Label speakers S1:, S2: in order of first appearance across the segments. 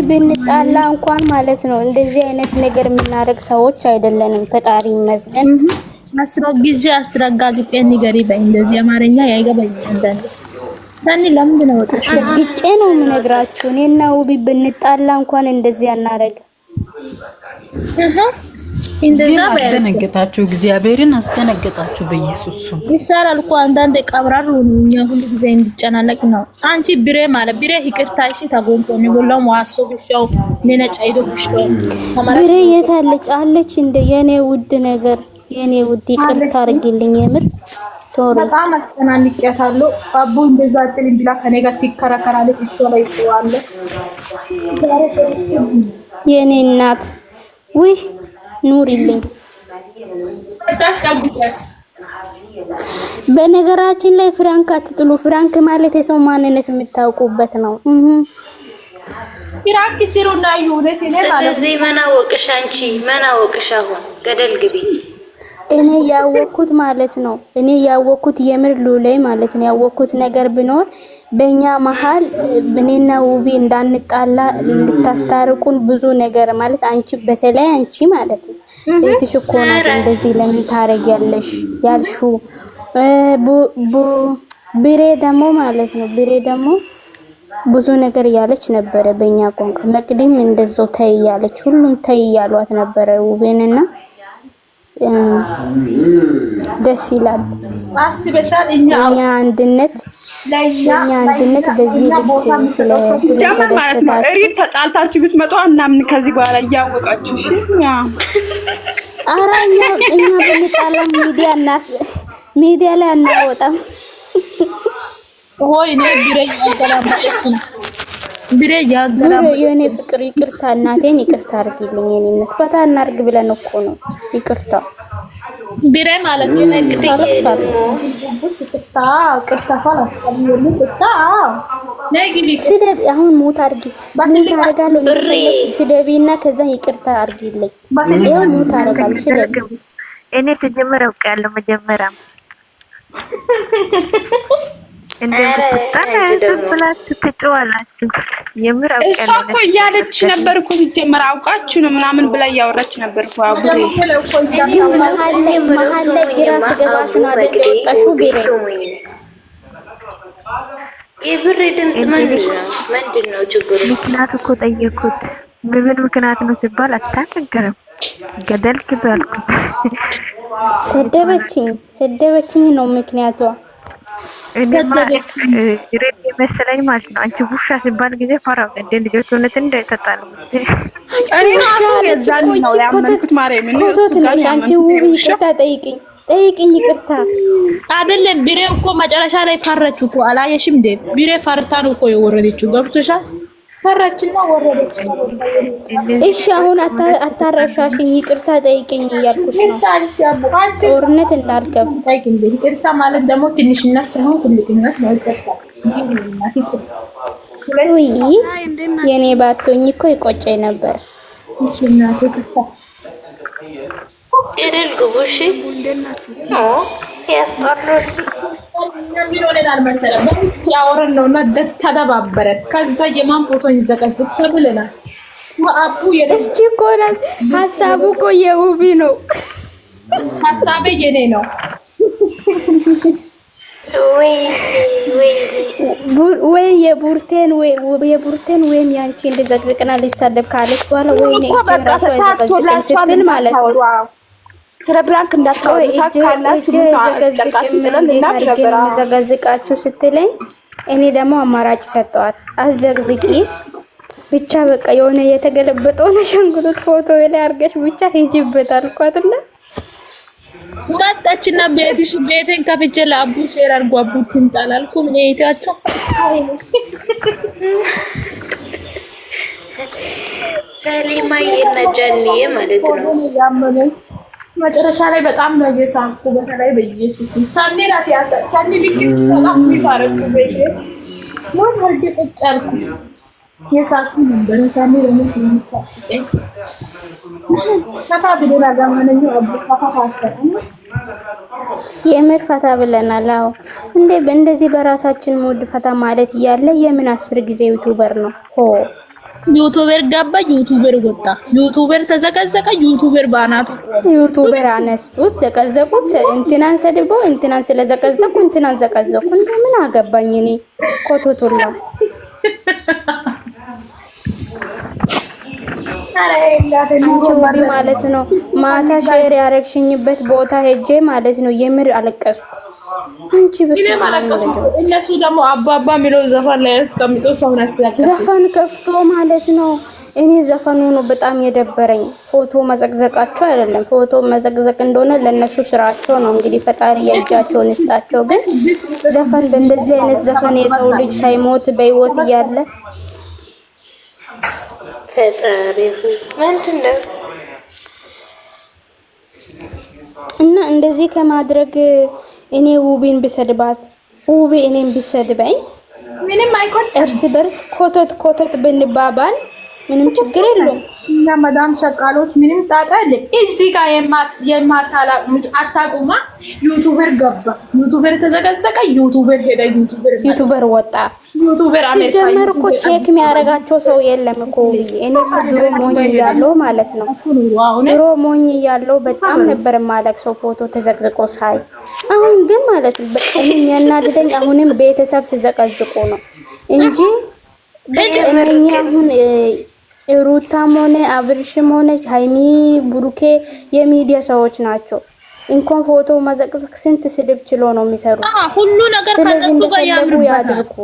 S1: ብንጣላ እንኳን ማለት ነው እንደዚህ አይነት ነገር የምናደርግ ሰዎች አይደለንም። ፈጣሪ ይመስገን።
S2: አስረጋግጬ ንገሪ በይ። እንደዚህ አማርኛ ያይገባኝ አንዳንዴ ታኒ ለምንድን ነው ወጣሽ?
S1: አስረግጬ ነው የምነግራችሁ። እኔና ውቢ ብንጣላ እንኳን እንደዚህ አናረግ።
S2: እንደዛ
S3: አስደነገጣችሁ፣ እግዚአብሔርን አስደነገጣችሁ። በኢየሱስ ስም
S2: ይሻላል እኮ አንዳንዴ ቀብራሩ እኛ ሁሉ ጊዜ እንድጨናነቅ ነው። አንቺ ብሬ ማለት ብሬ ይቅርታ እሺ ታጎንቶ ነው ሁሉም ዋሶ ብቻው ለነጫ ይዶ ብቻው
S1: ብሬ የት አለች? አለች እንደ የኔ ውድ ነገር የኔ ውድ ይቅርታ አድርጊልኝ። የምር ሶሪ
S2: በጣም አስተናንቄታለሁ። አቡ እንደዛ ጥል እንዲላ ከኔ ጋር ትከራከራለች። እሷ ላይ ተዋለ
S1: የኔ እናት ውይ ኑሪልኝ። በነገራችን ላይ ፍራንክ አትጥሉ። ፍራንክ ማለት የሰው ማንነት የምታውቁበት ነው።
S2: ፍራንክ ሲሩና ይሁንት እኔ ማለት
S4: ስለዚህ መናወቅሽ አንቺ መናወቅሽ አሁን ገደል ግቢ።
S1: እኔ ያወኩት ማለት ነው። እኔ ያወኩት የምር ሉላይ ማለት ነው። ያወኩት ነገር ቢኖር በእኛ መሃል እኔና ውቢ እንዳንጣላ እንድታስታርቁን ብዙ ነገር ማለት አንቺ በተለይ አንቺ ማለት ነው እህትሽ እኮ ናት እንደዚህ ለምን ታረጊያለሽ ያልሽው። ብሬ ደግሞ ማለት ነው ብሬ ደግሞ ብዙ ነገር ያለች ነበረ በእኛ ቋንቋ። መቅዲም እንደዛው ተይ ያለች ሁሉም ተይ ያሏት ነበረ ውቤንና ደስ ይላል።
S2: አስበሻል እኛ
S1: አንድነት በዚህ ልክ
S5: ስለተደሰታችሁ ማለት ነው። እሪት ተጣልታችሁ ብትመጡ እናምን ከዚህ በኋላ እያወቃችሁ እሺ።
S1: አራኛ እኛ በሚጣላ ሚዲያ ላይ አናወጣም።
S2: ወይ ነው ብሬ ያገላም
S1: የኔ ፍቅር ይቅርታ፣ እናቴን ይቅርታ አድርጊልኝ። የኔ ፈታ እናርግ ብለን እኮ ነው ይቅርታ
S2: ብሬ ማለት የመቅዲ ስታ ቅርታ ፋላስ ስታ ነግቢ
S1: ስደብ አሁን ሞት አድርጊ ባትልቃለሁ ስደቢና ከዛ ይቅርታ አድርጊልኝ። ይሄው ሞት አደርጋለሁ ስደብ
S6: እኔ ተጀመረ አውቃለሁ መጀመሪያ እንደዚህ ትጫዋላችሁ የምር አውቃለሁ።
S5: እሷ እኮ እያለች ነበር እኮ ሲጀመር አውቃችሁ ነው ምናምን ብላ እያወራች ነበር እኮ አቡሬ።
S4: የብሬ ድምጽ ምንድን ነው ችግሩ?
S6: ምክንያት እኮ ጠየኩት። ምን ምክንያት ነው ሲባል አታነገረም። ገደል ክባልኩት።
S1: ሰደበችኝ ነው ምክንያቷ።
S6: ረድ መሰለኝ ማለት ነው። አንቺ ውሻ ሲባል ጊዜ ፈራው እንደ ልጆች ሆነት እንዳይተጣሉ
S5: እኔ ራሱ የዛን ነው ያመንኩት። ማርያም ነው
S1: አንቺ ውብ ይቅርታ ጠይቅኝ ይቅርታ
S2: አይደለም። ብሬ እኮ መጨረሻ ላይ ፈረች እኮ አላየሽም እንዴ? ብሬ ፈርታ ነው እኮ የወረደችው። ገብቶሻል? ፈረችና ወረደች።
S1: እሺ አሁን አታረሻሽኝ ይቅርታ ጠይቅኝ እያልኩሽ ነው። ጦርነት እንዳልከፍ
S2: ጠይቅኝ። ይቅርታ ማለት ደግሞ ትንሽነት ሳይሆን ትልቅነት ነው።
S1: ውይ የኔ ባቶኝ እኮ ይቆጨኝ ነበር።
S2: እሺ እናቴ ይቅርታ
S4: ገደል ግቡ። እሺ ሲያስጠሉ
S2: ሚሊዮኔር መሰለኝ ያወረን ነውና ተደባበረን። ከዛ የማን ፎቶ ይዘቀዝቅ ተብለናል። አቡ
S1: የደስቲ እኮ ናት። ሀሳቡ እኮ የውቢ ነው።
S2: ሀሳቤ የኔ ነው።
S1: ወይ የቡርቴን ወይም ያንቺ እንደዘቅዝቅና ሊሳደብ ካለች በኋላ ወይ ነው ስትል ማለት ነው።
S5: ስለ ብራንክ እንዳትቀሩ ሳካላችሁ
S1: ዘጋዝቃችሁ ስትለኝ እኔ ደግሞ አማራጭ ሰጠዋት። አዘግዝቂ ብቻ በቃ የሆነ የተገለበጠውን ሸንጉጡት ፎቶ ላይ አርገሽ ብቻ ሂጂበት አልኳትና
S2: መጣችና ቤቴን ከፍቼ ለአቡ ሼር አድርጎ አቡ ትንጣላልኩም እኔታችሁ
S4: ሰሊማዬና ጃኒዬ ማለት ነው።
S2: መጨረሻ ላይ በጣም ነው የሳንኩ። በተለይ በኢየሱስ ሳኒ ናት ያታ ሳኒ ልክስ በጣም የሚፋረቁ በይ ሞት ወርድ ቁጫልኩ የሳንኩ ነበር። ሳኒ ደግሞ ሲምጣኝ ፈታ ብለና ጋማነኝ አቡ ፈታ
S1: የምር ፈታ ብለናል። አዎ እንደዚህ በራሳችን ሙድ ፈታ ማለት እያለ የምን 10 ጊዜ ዩቲዩበር ነው ሆ
S2: ዩቲዩበር ገባ፣ ዩቲዩበር ወጣ፣ ዩቲዩበር ተዘቀዘቀ፣ ዩቲዩበር ባናቱ
S1: ዩቲዩበር አነሱት፣ ዘቀዘቁት። እንትናን ሰድበው እንትናን ስለዘቀዘቁ እንትናን ዘቀዘቁ። ምን አገባኝ እኔ ኮቶቶላ አንቺ ማለት ነው። ማታ ሼር ያረግሽኝበት ቦታ ሄጄ ማለት ነው የምር አለቀስኩ። አንቺ
S2: እነሱ ደግሞ አባባ የሚለው ዘፈን ላይ ያስቀምጦ ሰውን ያስለቅሳል።
S1: ዘፈን ከፍቶ ማለት ነው። እኔ ዘፈኑ ነው በጣም የደበረኝ። ፎቶ መዘቅዘቃቸው አይደለም፣ ፎቶ መዘቅዘቅ እንደሆነ ለነሱ ስራቸው ነው። እንግዲህ ፈጣሪ የእጃቸውን ይስጣቸው። ግን ዘፈን በእንደዚህ አይነት ዘፈን የሰው ልጅ ሳይሞት በህይወት እያለ
S4: ፈጣሪ ምንድነው?
S1: እና እንደዚህ ከማድረግ እኔ ውቢን ብሰድባት ውቢ እኔን ብሰድበኝ
S2: ምንም አይቆጭም።
S1: እርስ በርስ ኮቶት ብንባባል ምንም ችግር የለውም።
S2: እና መዳም ሸቃሎች ምንም ጣጣ የለም። እዚህ ጋር አታቁማ። ዩቲዩበር ገባ፣ ዩቲዩበር ተዘቀዘቀ፣ ዩቲዩበር ሄደ፣
S1: ዩቲዩበር ወጣ።
S2: ዩቲዩበር አሜሪካ
S1: ሲጀመር እኮ ቼክ የሚያደርጋቸው ሰው የለም እኮ። እኔ ድሮ ሞኝ እያለሁ ማለት ነው ድሮ ሞኝ እያለሁ በጣም ነበር ማለቅሰው ፎቶ ተዘቅዝቆ ሳይ። አሁን ግን ማለት ነው በጣም የሚያናድደኝ አሁንም ቤተሰብ ሲዘቀዝቁ ነው እንጂ እነኛ አሁን ሩታም ሆነ አብርሽም ሆነ ሃይሚ ብሩኬ የሚዲያ ሰዎች ናቸው። እንኳን ፎቶ መዘቅዘቅ ስንት ስድብ ችሎ ነው የሚሰሩት።
S2: ሁሉ ነገር ከነሱ ጋር
S1: ያድርጉ።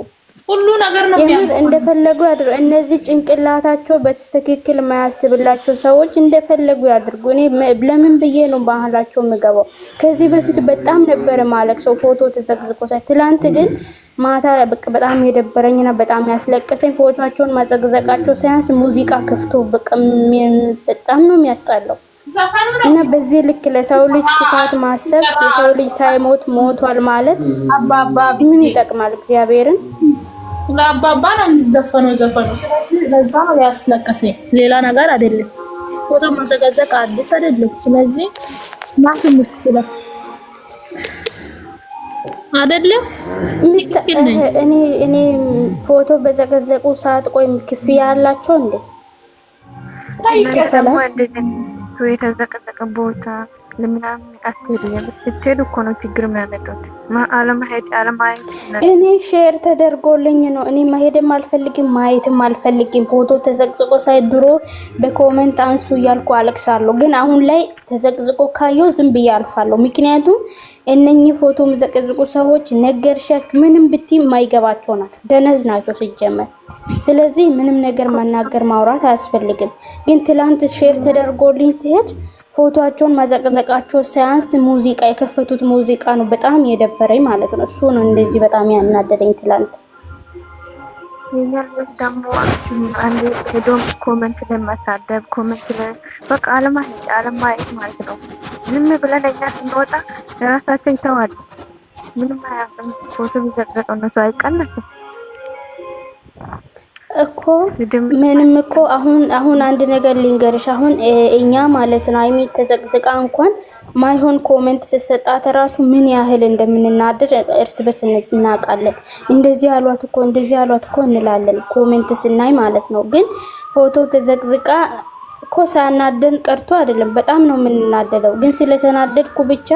S2: ሁሉ ነገር ነው
S1: እንደፈለጉ ያድርጉ። እነዚህ ጭንቅላታቸው በትክክል የማያስብላቸው ሰዎች እንደፈለጉ ያድርጉ። እኔ ለምን ብዬ ነው ባህላቸው የምገባው? ከዚህ በፊት በጣም ነበር ማለት ሰው ፎቶ ተዘቅዝቆ ሳይ። ትላንት ግን ማታ በጣም የደበረኝና በጣም ያስለቀሰኝ ፎቶአቸውን ማዘቅዘቃቸው ሳያንስ ሙዚቃ ከፍቶ በጣም ነው የሚያስጠላው። እና በዚህ ልክ ለሰው ልጅ ክፋት ማሰብ የሰው ልጅ ሳይሞት ሞቷል ማለት ምን ይጠቅማል? እግዚአብሔርን
S2: ለአባባ ነው የሚዘፈነው ዘፈኑ። ስለዚህ ለዛ ነው ያስለቀሰኝ፣ ሌላ ነገር አይደለም። ፎቶ ማዘቅዘቅ አዲስ አይደለም። ስለዚህ ማን ምስኪና አይደለም።
S1: እኔ ፎቶ በዘቀዘቁ ሰዓት ቆይ ክፍያ ያላቸው እንዴ?
S6: የተዘቀዘቀ ቦታ ለምናምን አትሄዱ። ስትሄዱ እኮ ነው ችግር የሚያመጡት።
S1: እኔ ሼር ተደርጎልኝ ነው። እኔ መሄድም አልፈልግም ማየትም አልፈልግም። ፎቶ ተዘቅዝቆ ሳይ ድሮ በኮሜንት አንሱ እያልኩ አለቅሳለሁ። ግን አሁን ላይ ተዘቅዝቆ ካየው ዝም ብዬ አልፋለሁ። ምክንያቱም እነኚህ ፎቶ የሚዘቀዝቁ ሰዎች ነገርሻችሁ ምንም ብትይ የማይገባቸው ናቸው፣ ደነዝ ናቸው ሲጀመር። ስለዚህ ምንም ነገር መናገር ማውራት አያስፈልግም። ግን ትላንት ሼር ተደርጎልኝ ሲሄድ ፎቶአቸውን ማዘቅዘቃቸው ሳያንስ ሙዚቃ የከፈቱት ሙዚቃ ነው በጣም የደበረኝ ማለት ነው። እሱ ነው እንደዚህ በጣም ያናደደኝ ትላንት።
S6: ይሄን ደግሞ አንዴ ሄዶም ኮሜንት ለማሳደብ ኮሜንት በቃ አለማየት ማለት ነው። ዝም ብለን እኛ ስንወጣ ለራሳችን ይተዋል። ምንም አያውቅም። ፎቶ ቢዘቅዘቀው ነው አይቀነስም
S1: እኮ ምንም እኮ አሁን አንድ ነገር ልንገርሽ። አሁን እኛ ማለት ነው አይሚ ተዘቅዝቃ እንኳን ማይሆን ኮሜንት ሲሰጣት ራሱ ምን ያህል እንደምንናደድ እርስ በርስ እናውቃለን። እንደዚህ አሏት እኮ እንላለን ኮሜንት ስናይ ማለት ነው። ግን ፎቶ ተዘቅዝቃ እኮ ሳናደን ቀርቶ አይደለም፣ በጣም ነው የምንናደደው። ግን ስለተናደድኩ ብቻ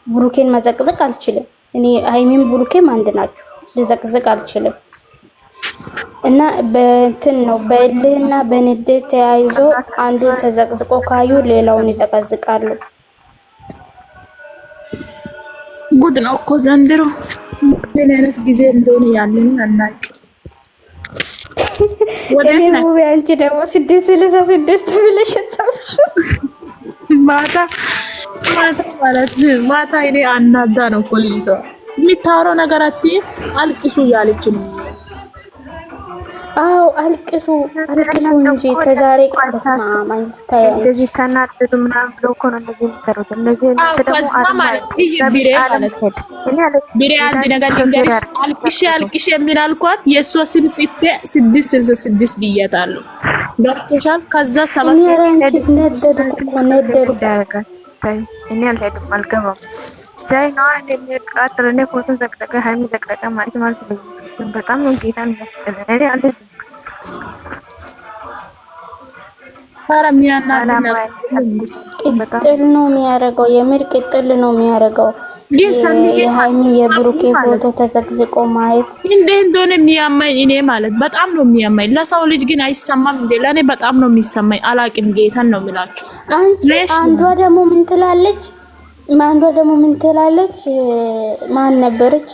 S1: ብሩኬን መዘቅዘቅ አልችልም። እኔ አይሚም ብሩኬም አንድ ናቸው፣ ልዘቅዝቅ አልችልም። እና በእንትን ነው በእልህና በንዴት ተያይዞ አንዱን ተዘቅዝቆ ካዩ ሌላውን ይዘቀዝቃሉ።
S2: ጉድ ነው እኮ ዘንድሮ ምን አይነት ጊዜ እንደሆነ ያለን አናውቅ።
S1: እኔ ውብ አንቺ ደግሞ 666 ብለሽ ጻፍሽ
S2: ማታ ማለት እኔ አናዳ ነው እኮ ልጅቷ የሚታወራው ነገር አልቅሱ ያለች ነው።
S1: አው አልቅሱ እንጂ ከዛሬ ቀን በስማማ ይታያል።
S6: እንደዚህ ተናደዱ ምናምን ብለው እኮ ነው እንደዚህ የሚሰሩት። እንደዚህ ደግሞ
S2: ቢሬ አንድ ነገር ልንገርሽ፣ አልቅሽ የሚል አልኳት። የእሷ ስም ጽፌ 666 ብያታለሁ። ገብቶሻል? ከዛ ሰባት
S1: ነደዱ
S6: ያረጋል። እኔ አልሄድም አልገባም። ዳይ ነው እንደሚቃጥል እኔ ፎቶ ዘቅዘቀ ሃይሚ ዘቅዘቀ ማለት በጣም ነው ጌታን ያስጠላል። እኔ አልሄድም
S2: ኧረ የሚያናድድ
S1: ቅጥል ነው የሚያደርገው። የምር ቅጥል ነው የሚያደርገው።
S2: ግን ሰኒ
S1: የሃይሚ የብሩኬ ፎቶ ተዘቅዝቆ ማየት
S2: እንዴ እንደሆነ የሚያማኝ እኔ ማለት በጣም ነው የሚያማኝ። ለሰው ልጅ ግን አይሰማም እንዴ? ለኔ በጣም ነው የሚሰማኝ። አላቅም ጌታን ነው የምላችሁ።
S1: አንዷ ደግሞ ምን ትላለች? ማን ነበረች?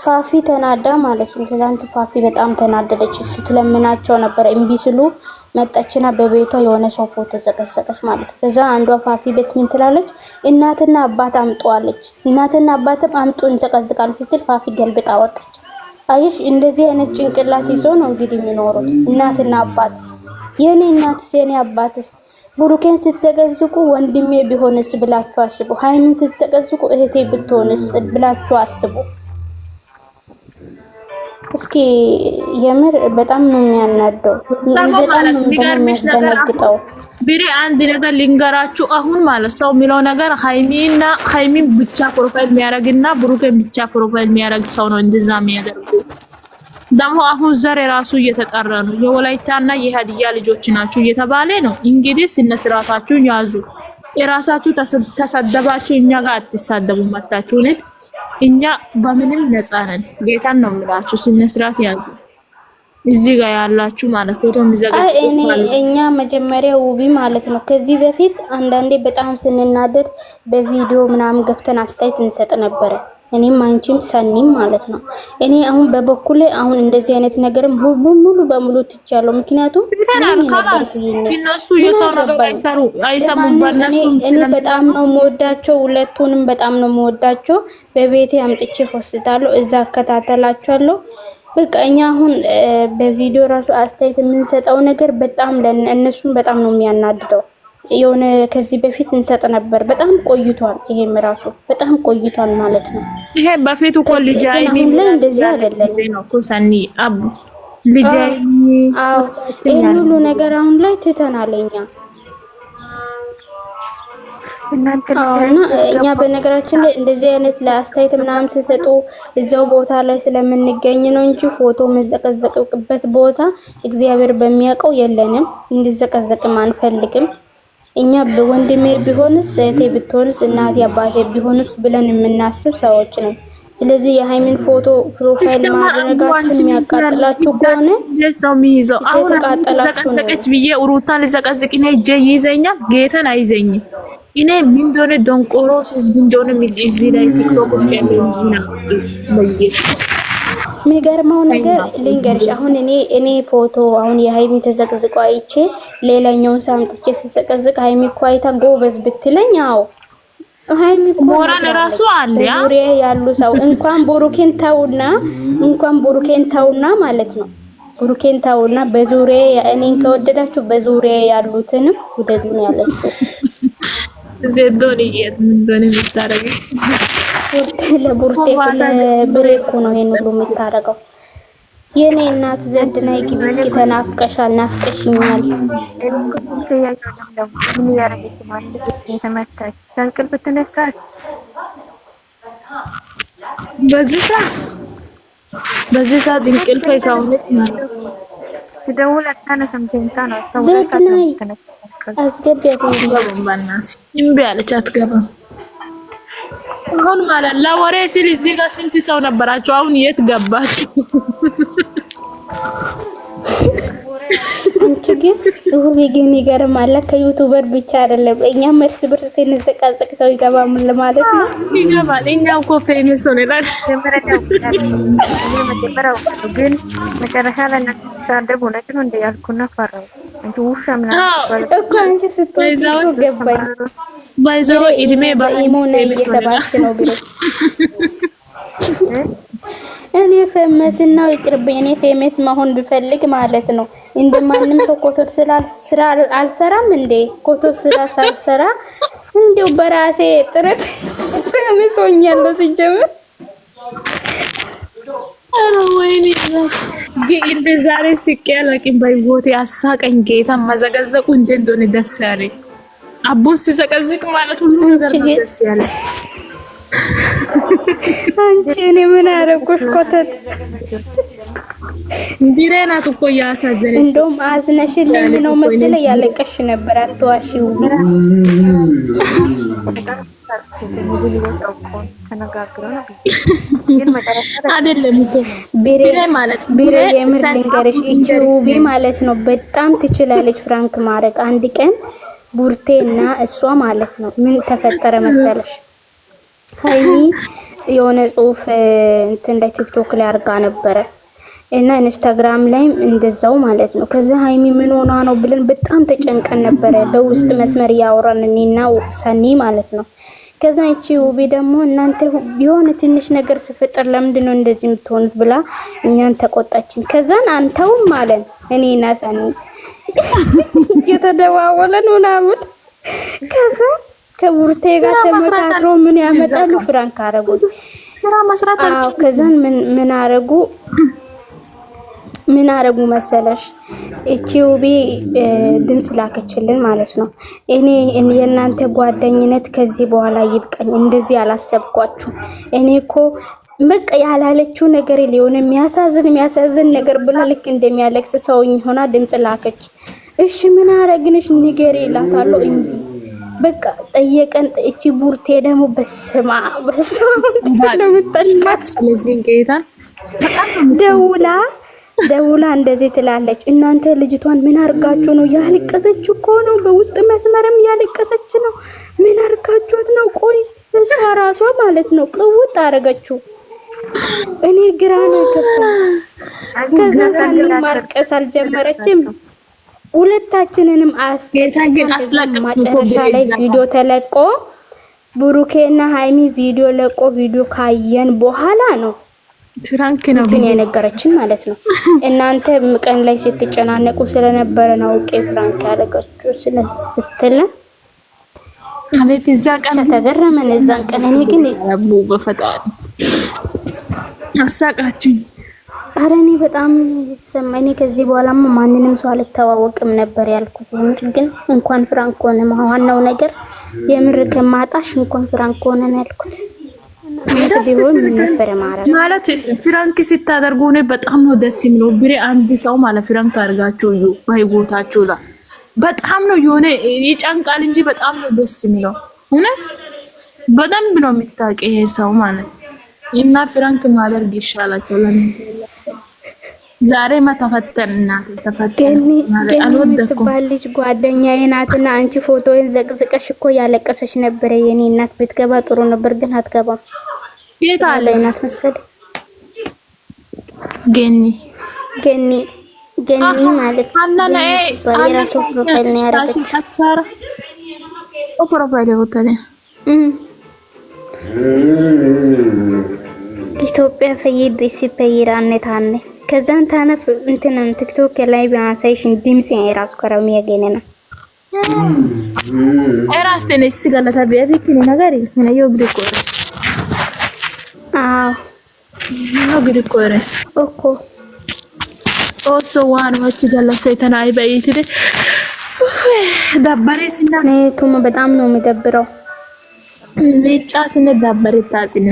S1: ፋፊ ተናዳ ማለት ነው። ትናንት ፋፊ በጣም ተናደደች። ስትለምናቸው ነበር እምቢ ሲሉ መጣችና በቤቷ የሆነ ሰው ፎቶ ዘቀዘቀች ማለት ነው። ከዛ አንዷ ፋፊ ቤት ምን ትላለች? እናትና አባት አምጧለች። እናትና አባትም አምጡ እንዘቀዝቃለን ስትል ፋፊ ገልብጣ ወጣች። አይሽ እንደዚህ አይነት ጭንቅላት ይዞ ነው እንግዲህ የሚኖሩት እናትና አባት። የኔ እናትስ የኔ አባትስ ብሩኬን ስትዘቀዝቁ ወንድሜ ቢሆንስ ብላችሁ አስቡ። ሃይሚን ስትዘቀዝቁ እህቴ ብትሆንስ ብላችሁ አስቡ። እስኪ የምር በጣም ነው የሚያናደው። በጣም ነው የሚያስደነግጠው።
S2: ቢሬ አንድ ነገር ልንገራችሁ። አሁን ማለት ሰው የሚለው ነገር ሃይሚን ብቻ ፕሮፋይል የሚያደርግና ብሩኬን ብቻ ፕሮፋይል የሚያደርግ ሰው ነው እንደዛ የሚያደርጉ። ደግሞ አሁን ዘር ራሱ እየተጠራ ነው። የወላይታና የሀዲያ ልጆች ናችሁ እየተባለ ነው። እንግዲህ ስነ ስርዓታችሁን ያዙ። የራሳችሁ ተሰደባችሁ እኛ ጋር አትሳደቡ መጣችሁ። እኛ በምንም ነፃ ነን። ጌታን ነው የምላችሁ። ስነ ስርዓት ያዙ። እዚህ ጋር ያላችሁ ማለት ፎቶ የሚዘጋጅ
S1: እኛ መጀመሪያ ውቢ ማለት ነው። ከዚህ በፊት አንዳንዴ በጣም ስንናደድ በቪዲዮ ምናምን ገፍተን አስተያየት እንሰጥ ነበረ። እኔም አንቺም ሰኒም ማለት ነው። እኔ አሁን በበኩሌ አሁን እንደዚህ አይነት ነገርም ሙሉ በሙሉ ትቻለሁ። ምክንያቱም
S2: እነሱ የሰው ነገር አይሰሙም።
S1: እኔ በጣም ነው የምወዳቸው፣ ሁለቱንም በጣም ነው የምወዳቸው። በቤቴ አምጥቼ ፎስታለሁ፣ እዛ አከታተላቸዋለሁ። በቃ እኛ አሁን በቪዲዮ ራሱ አስተያየት የምንሰጠው ነገር በጣም ለእነሱን በጣም ነው የሚያናድደው። የሆነ ከዚህ በፊት እንሰጥ ነበር። በጣም ቆይቷል። ይሄም ራሱ በጣም ቆይቷል ማለት ነው።
S2: ይሄ በፊት እኮ ልጅ አይሚ
S1: ላይ እንደዚህ አይደለም
S2: እኮ ሰኒ አብ ልጅ አይሚ
S1: ይሄ ሁሉ ነገር አሁን ላይ ትተናል እኛ። እኛ በነገራችን ላይ እንደዚህ አይነት ለአስተያየት ምናምን ሲሰጡ እዛው ቦታ ላይ ስለምንገኝ ነው እንጂ ፎቶ መዘቀዘቅበት ቦታ እግዚአብሔር በሚያውቀው የለንም። እንዲዘቀዘቅም አንፈልግም። እኛ በወንድሜ ቢሆንስ እህቴ ብትሆንስ እናቴ አባቴ ቢሆንስ ብለን የምናስብ ሰዎች ነን። ስለዚህ የሃይሚን ፎቶ ፕሮፋይል ማድረጋችን የሚያቃጥላችሁ ከሆነ
S2: ነው የሚይዘው። አሁን
S1: ተቃጠላችሁ ነው
S2: ብዬ ሩታን ልዘቀዝቅ እኔ እጄ ይይዘኛል፣ ጌታን አይዘኝም። እኔ ምን እንደሆነ ዶንቆሮ ህዝብ እንደሆነ እዚህ ላይ ቲክቶክ ውስጥ ያለው
S1: የሚገርመው ነገር ልንገርሽ። አሁን እኔ ፎቶ አሁን የሃይሚ ተዘቅዝቆ አይቼ ሌላኛውን ሳምጥቼ ሲዘቀዝቅ ሃይሚ እኮ አይታ ጎበዝ ብትለኝ፣ አዎ ሃይሚ እኮ
S2: ሞራል ራሱ አለ።
S1: ዙሪያ ያሉ ሰው እንኳን ቡሩኬን ተውና ማለት ነው። ቡሩኬን ተውና በዙሪያ እኔን ከወደዳችሁ በዙሪያ ያሉትንም ውደዱ ነው ያለችው።
S2: ዘዶን ይየት ምን እንደሆነ የምታረገው
S1: ለቡርቴ ለብሬኩ ነው ይሄን ሁሉ የምታረገው። የኔ እናት ዘድ ናይ ግቢ እስኪ ተናፍቀሻል፣ ናፍቀሽኛል።
S2: በዚህ ሰዓት እንቅልፍ ከሆነች
S6: ደውል አታነሳም። ተንታ ነው
S1: ዘድ ናይ አስገቢያት
S2: በእናትሽ እምቢ አለች፣ አትገባም። አሁን ማለት ለወሬ ሲል እዚህ ጋር ስንት ሰው ነበራችሁ? አሁን የት ገባችሁ?
S1: አንቺ ግን ጽሁፍ ግን ይገርማል። ከዩቲዩበር ብቻ አይደለም እኛም እርስ በርስ ስንዘቃዘቅ ሰው ይገባም ለማለት ነው።
S2: ይገባል። እኛው እኮ ፌመስ ሆነናል።
S6: ግን መጨረሻ ላይ ተሳደቡ ነው እንደ ያልኩና ፈራው እንጂ ውሻ ምናምን
S1: እኮ አንቺ ስትወጪ ገባኝ።
S2: ባይዘው እድሜ
S1: በኢሞና እየተባልሽ ነው ብሎ እኔ ፌመስና ይቅርብኝ። እኔ ፌመስ መሆን ብፈልግ ማለት ነው እንደማንም ሰው ኮቶት ስራ አልሰራም እንዴ? ኮቶት ስራ ሳልሰራ እንዴው በራሴ ጥረት ፌመስ ሆኛለሁ ሲጀምር።
S2: ወይኔ እንደ ዛሬ ሲቀያለቅም በህይወቴ አሳቀኝ። ጌታ መዘገዘቁ እንዴት እንደሆነ ደስ ያለኝ አቡን ሲዘቀዝቅ ማለት ሁሉ ነገር ደስ ያለኝ።
S1: አንቺ እኔ ምን አደረኩሽ? ኮተት
S2: ቢሬናት እኮ ያሳዘነ
S1: እንደውም አዝነሽልኝ ነው መሰለ ያለቀሽ ነበር። አትዋሺው።
S2: አይደለም እኮ
S1: ቢሬ
S2: ማለት
S1: ቢሬ የምር ልንገርሽ እቺ ውቤ ማለት ነው በጣም ትችላለች ፍራንክ ማድረግ። አንድ ቀን ቡርቴና እሷ ማለት ነው ምን ተፈጠረ መሰለሽ ሃይሚ የሆነ ጽሁፍ እንትን ላይ ቲክቶክ ላይ አርጋ ነበረ እና ኢንስታግራም ላይም እንደዛው ማለት ነው። ከዛ ሃይሚ ምን ሆና ነው ብለን በጣም ተጨንቀን ነበረ። በውስጥ መስመር ያወራን እኔና ሰኒ ማለት ነው። ከዛ እቺ ውቤ ደግሞ እናንተ የሆነ ትንሽ ነገር ሲፈጠር ለምንድን ነው እንደዚህ የምትሆኑት ብላ እኛን ተቆጣችን። ከዛን አንተውም ማለት እኔና ሰኒ እየተደዋወለን ምናምን ከዛ ከቡርቴ ጋር ተመካክሮ ምን ያመጣሉ ፍራንክ አረጉት
S2: ስራ መስራት አልችልም።
S1: ከዛን ምን አረጉ መሰለሽ እቺ ውቤ ድምጽ ላከችልን ማለት ነው። እኔ የእናንተ ጓደኝነት ከዚህ በኋላ ይብቀኝ፣ እንደዚህ አላሰብኳችሁ። እኔ እኮ በቃ ያላለችው ነገር ሊሆን የሚያሳዝን ነገር ብላ ልክ እንደሚያለቅስ ሰውኝ ሆና ድምጽ ላከች። እሺ ምን አረግንሽ ንገሪ እላታለሁ። እንዴ በቃ ጠየቀን። እቺ ቡርቴ ደግሞ በስማ ደውላ እንደዚህ ትላለች። እናንተ ልጅቷን ምን አርጋችሁ ነው? ያለቀሰች እኮ ነው። በውስጥ መስመርም ያለቀሰች ነው። ምን አርጋችሁት ነው? ቆይ እሷ ራሷ ማለት ነው ቅውጥ አረገችው። እኔ ግራ ነው ገባ። ከዛ ሰኒ ማርቀስ አልጀመረችም። ሁለታችንንም ማጨረሻ ላይ ቪዲዮ ተለቆ ብሩኬና ሃይሚ ቪዲዮ ለቆ ቪዲዮ ካየን በኋላ ነው
S2: ፍራንክ ነው
S1: ግን የነገረችን ማለት ነው። እናንተ ቀን ላይ ስትጨናነቁ ስለነበረ ነው ኦኬ ፍራንክ ያደረጋችሁ ስለስተለ
S2: አቤት እዛ ቀን
S1: ተገረመን። እዛን ቀን እኔ ግን
S2: ረቡ በፈጣሪ አሳቃችሁኝ።
S1: ኧረ እኔ በጣም ሰማኝ። ከዚህ በኋላማ ማንንም ሰው አልተዋወቅም ነበር ያልኩት። የምር ግን እንኳን ፍራንክ ሆነ ዋናው ነገር የምር ከማጣሽ እንኳን ፍራንክ ሆነ ነው ያልኩት። ቢሆን ነበር
S2: ማለት ፍራንክ ሲታደርጉ ነው በጣም ነው ደስ የሚለው። ብሬ አንድ ሰው ማለት ፍራንክ አድርጋችሁ በህይወታችሁ ላይ በጣም ነው የሆነ ይጨንቃል እንጂ በጣም ነው ደስ የሚለው። እውነት በደንብ ነው የሚታወቅ ይሄ ሰው ማለት እና ፍራንክ ማድረግ ይሻላችኋል። ዛሬ ተፈተንና ማለት አልወደኩም።
S1: ባልሽ ጓደኛዬ ናትና አንቺ ፎቶዬን ዘቅዝቀሽ እኮ ያለቀሰች ነበር። የኔ እናት ብትገባ ጥሩ ነበር ግን አትገባም።
S2: የት አለ
S1: እናት መሰለ ገኒ ማለት
S2: አናና
S1: በየራሱ ፕሮፋይል ነው ያደረገችው።
S2: አቻራ ፕሮፋይል ወጣለ
S1: ኢትዮጵያ ፈይድ ሲፈይራነ ታነ ከዛን ታነፍ እንትነን ቲክቶክ ላይ ቢያሳይሽን ድምጽ የራሱ ከረም ያገኘና
S2: እራስ ተነስ ሲጋለታ ቢያፊክ ነገር ምን ይወግድ ቆረ ነው ግድ ቆረስ
S1: ኦኮ
S2: ኦሶ ዋን ወጭ ገለሰ ተናይ በይትደ ዳባሬስና
S1: ነቱም በጣም ነው የሚደብረው።
S2: ሜጫስነ ዳባሬታጽነ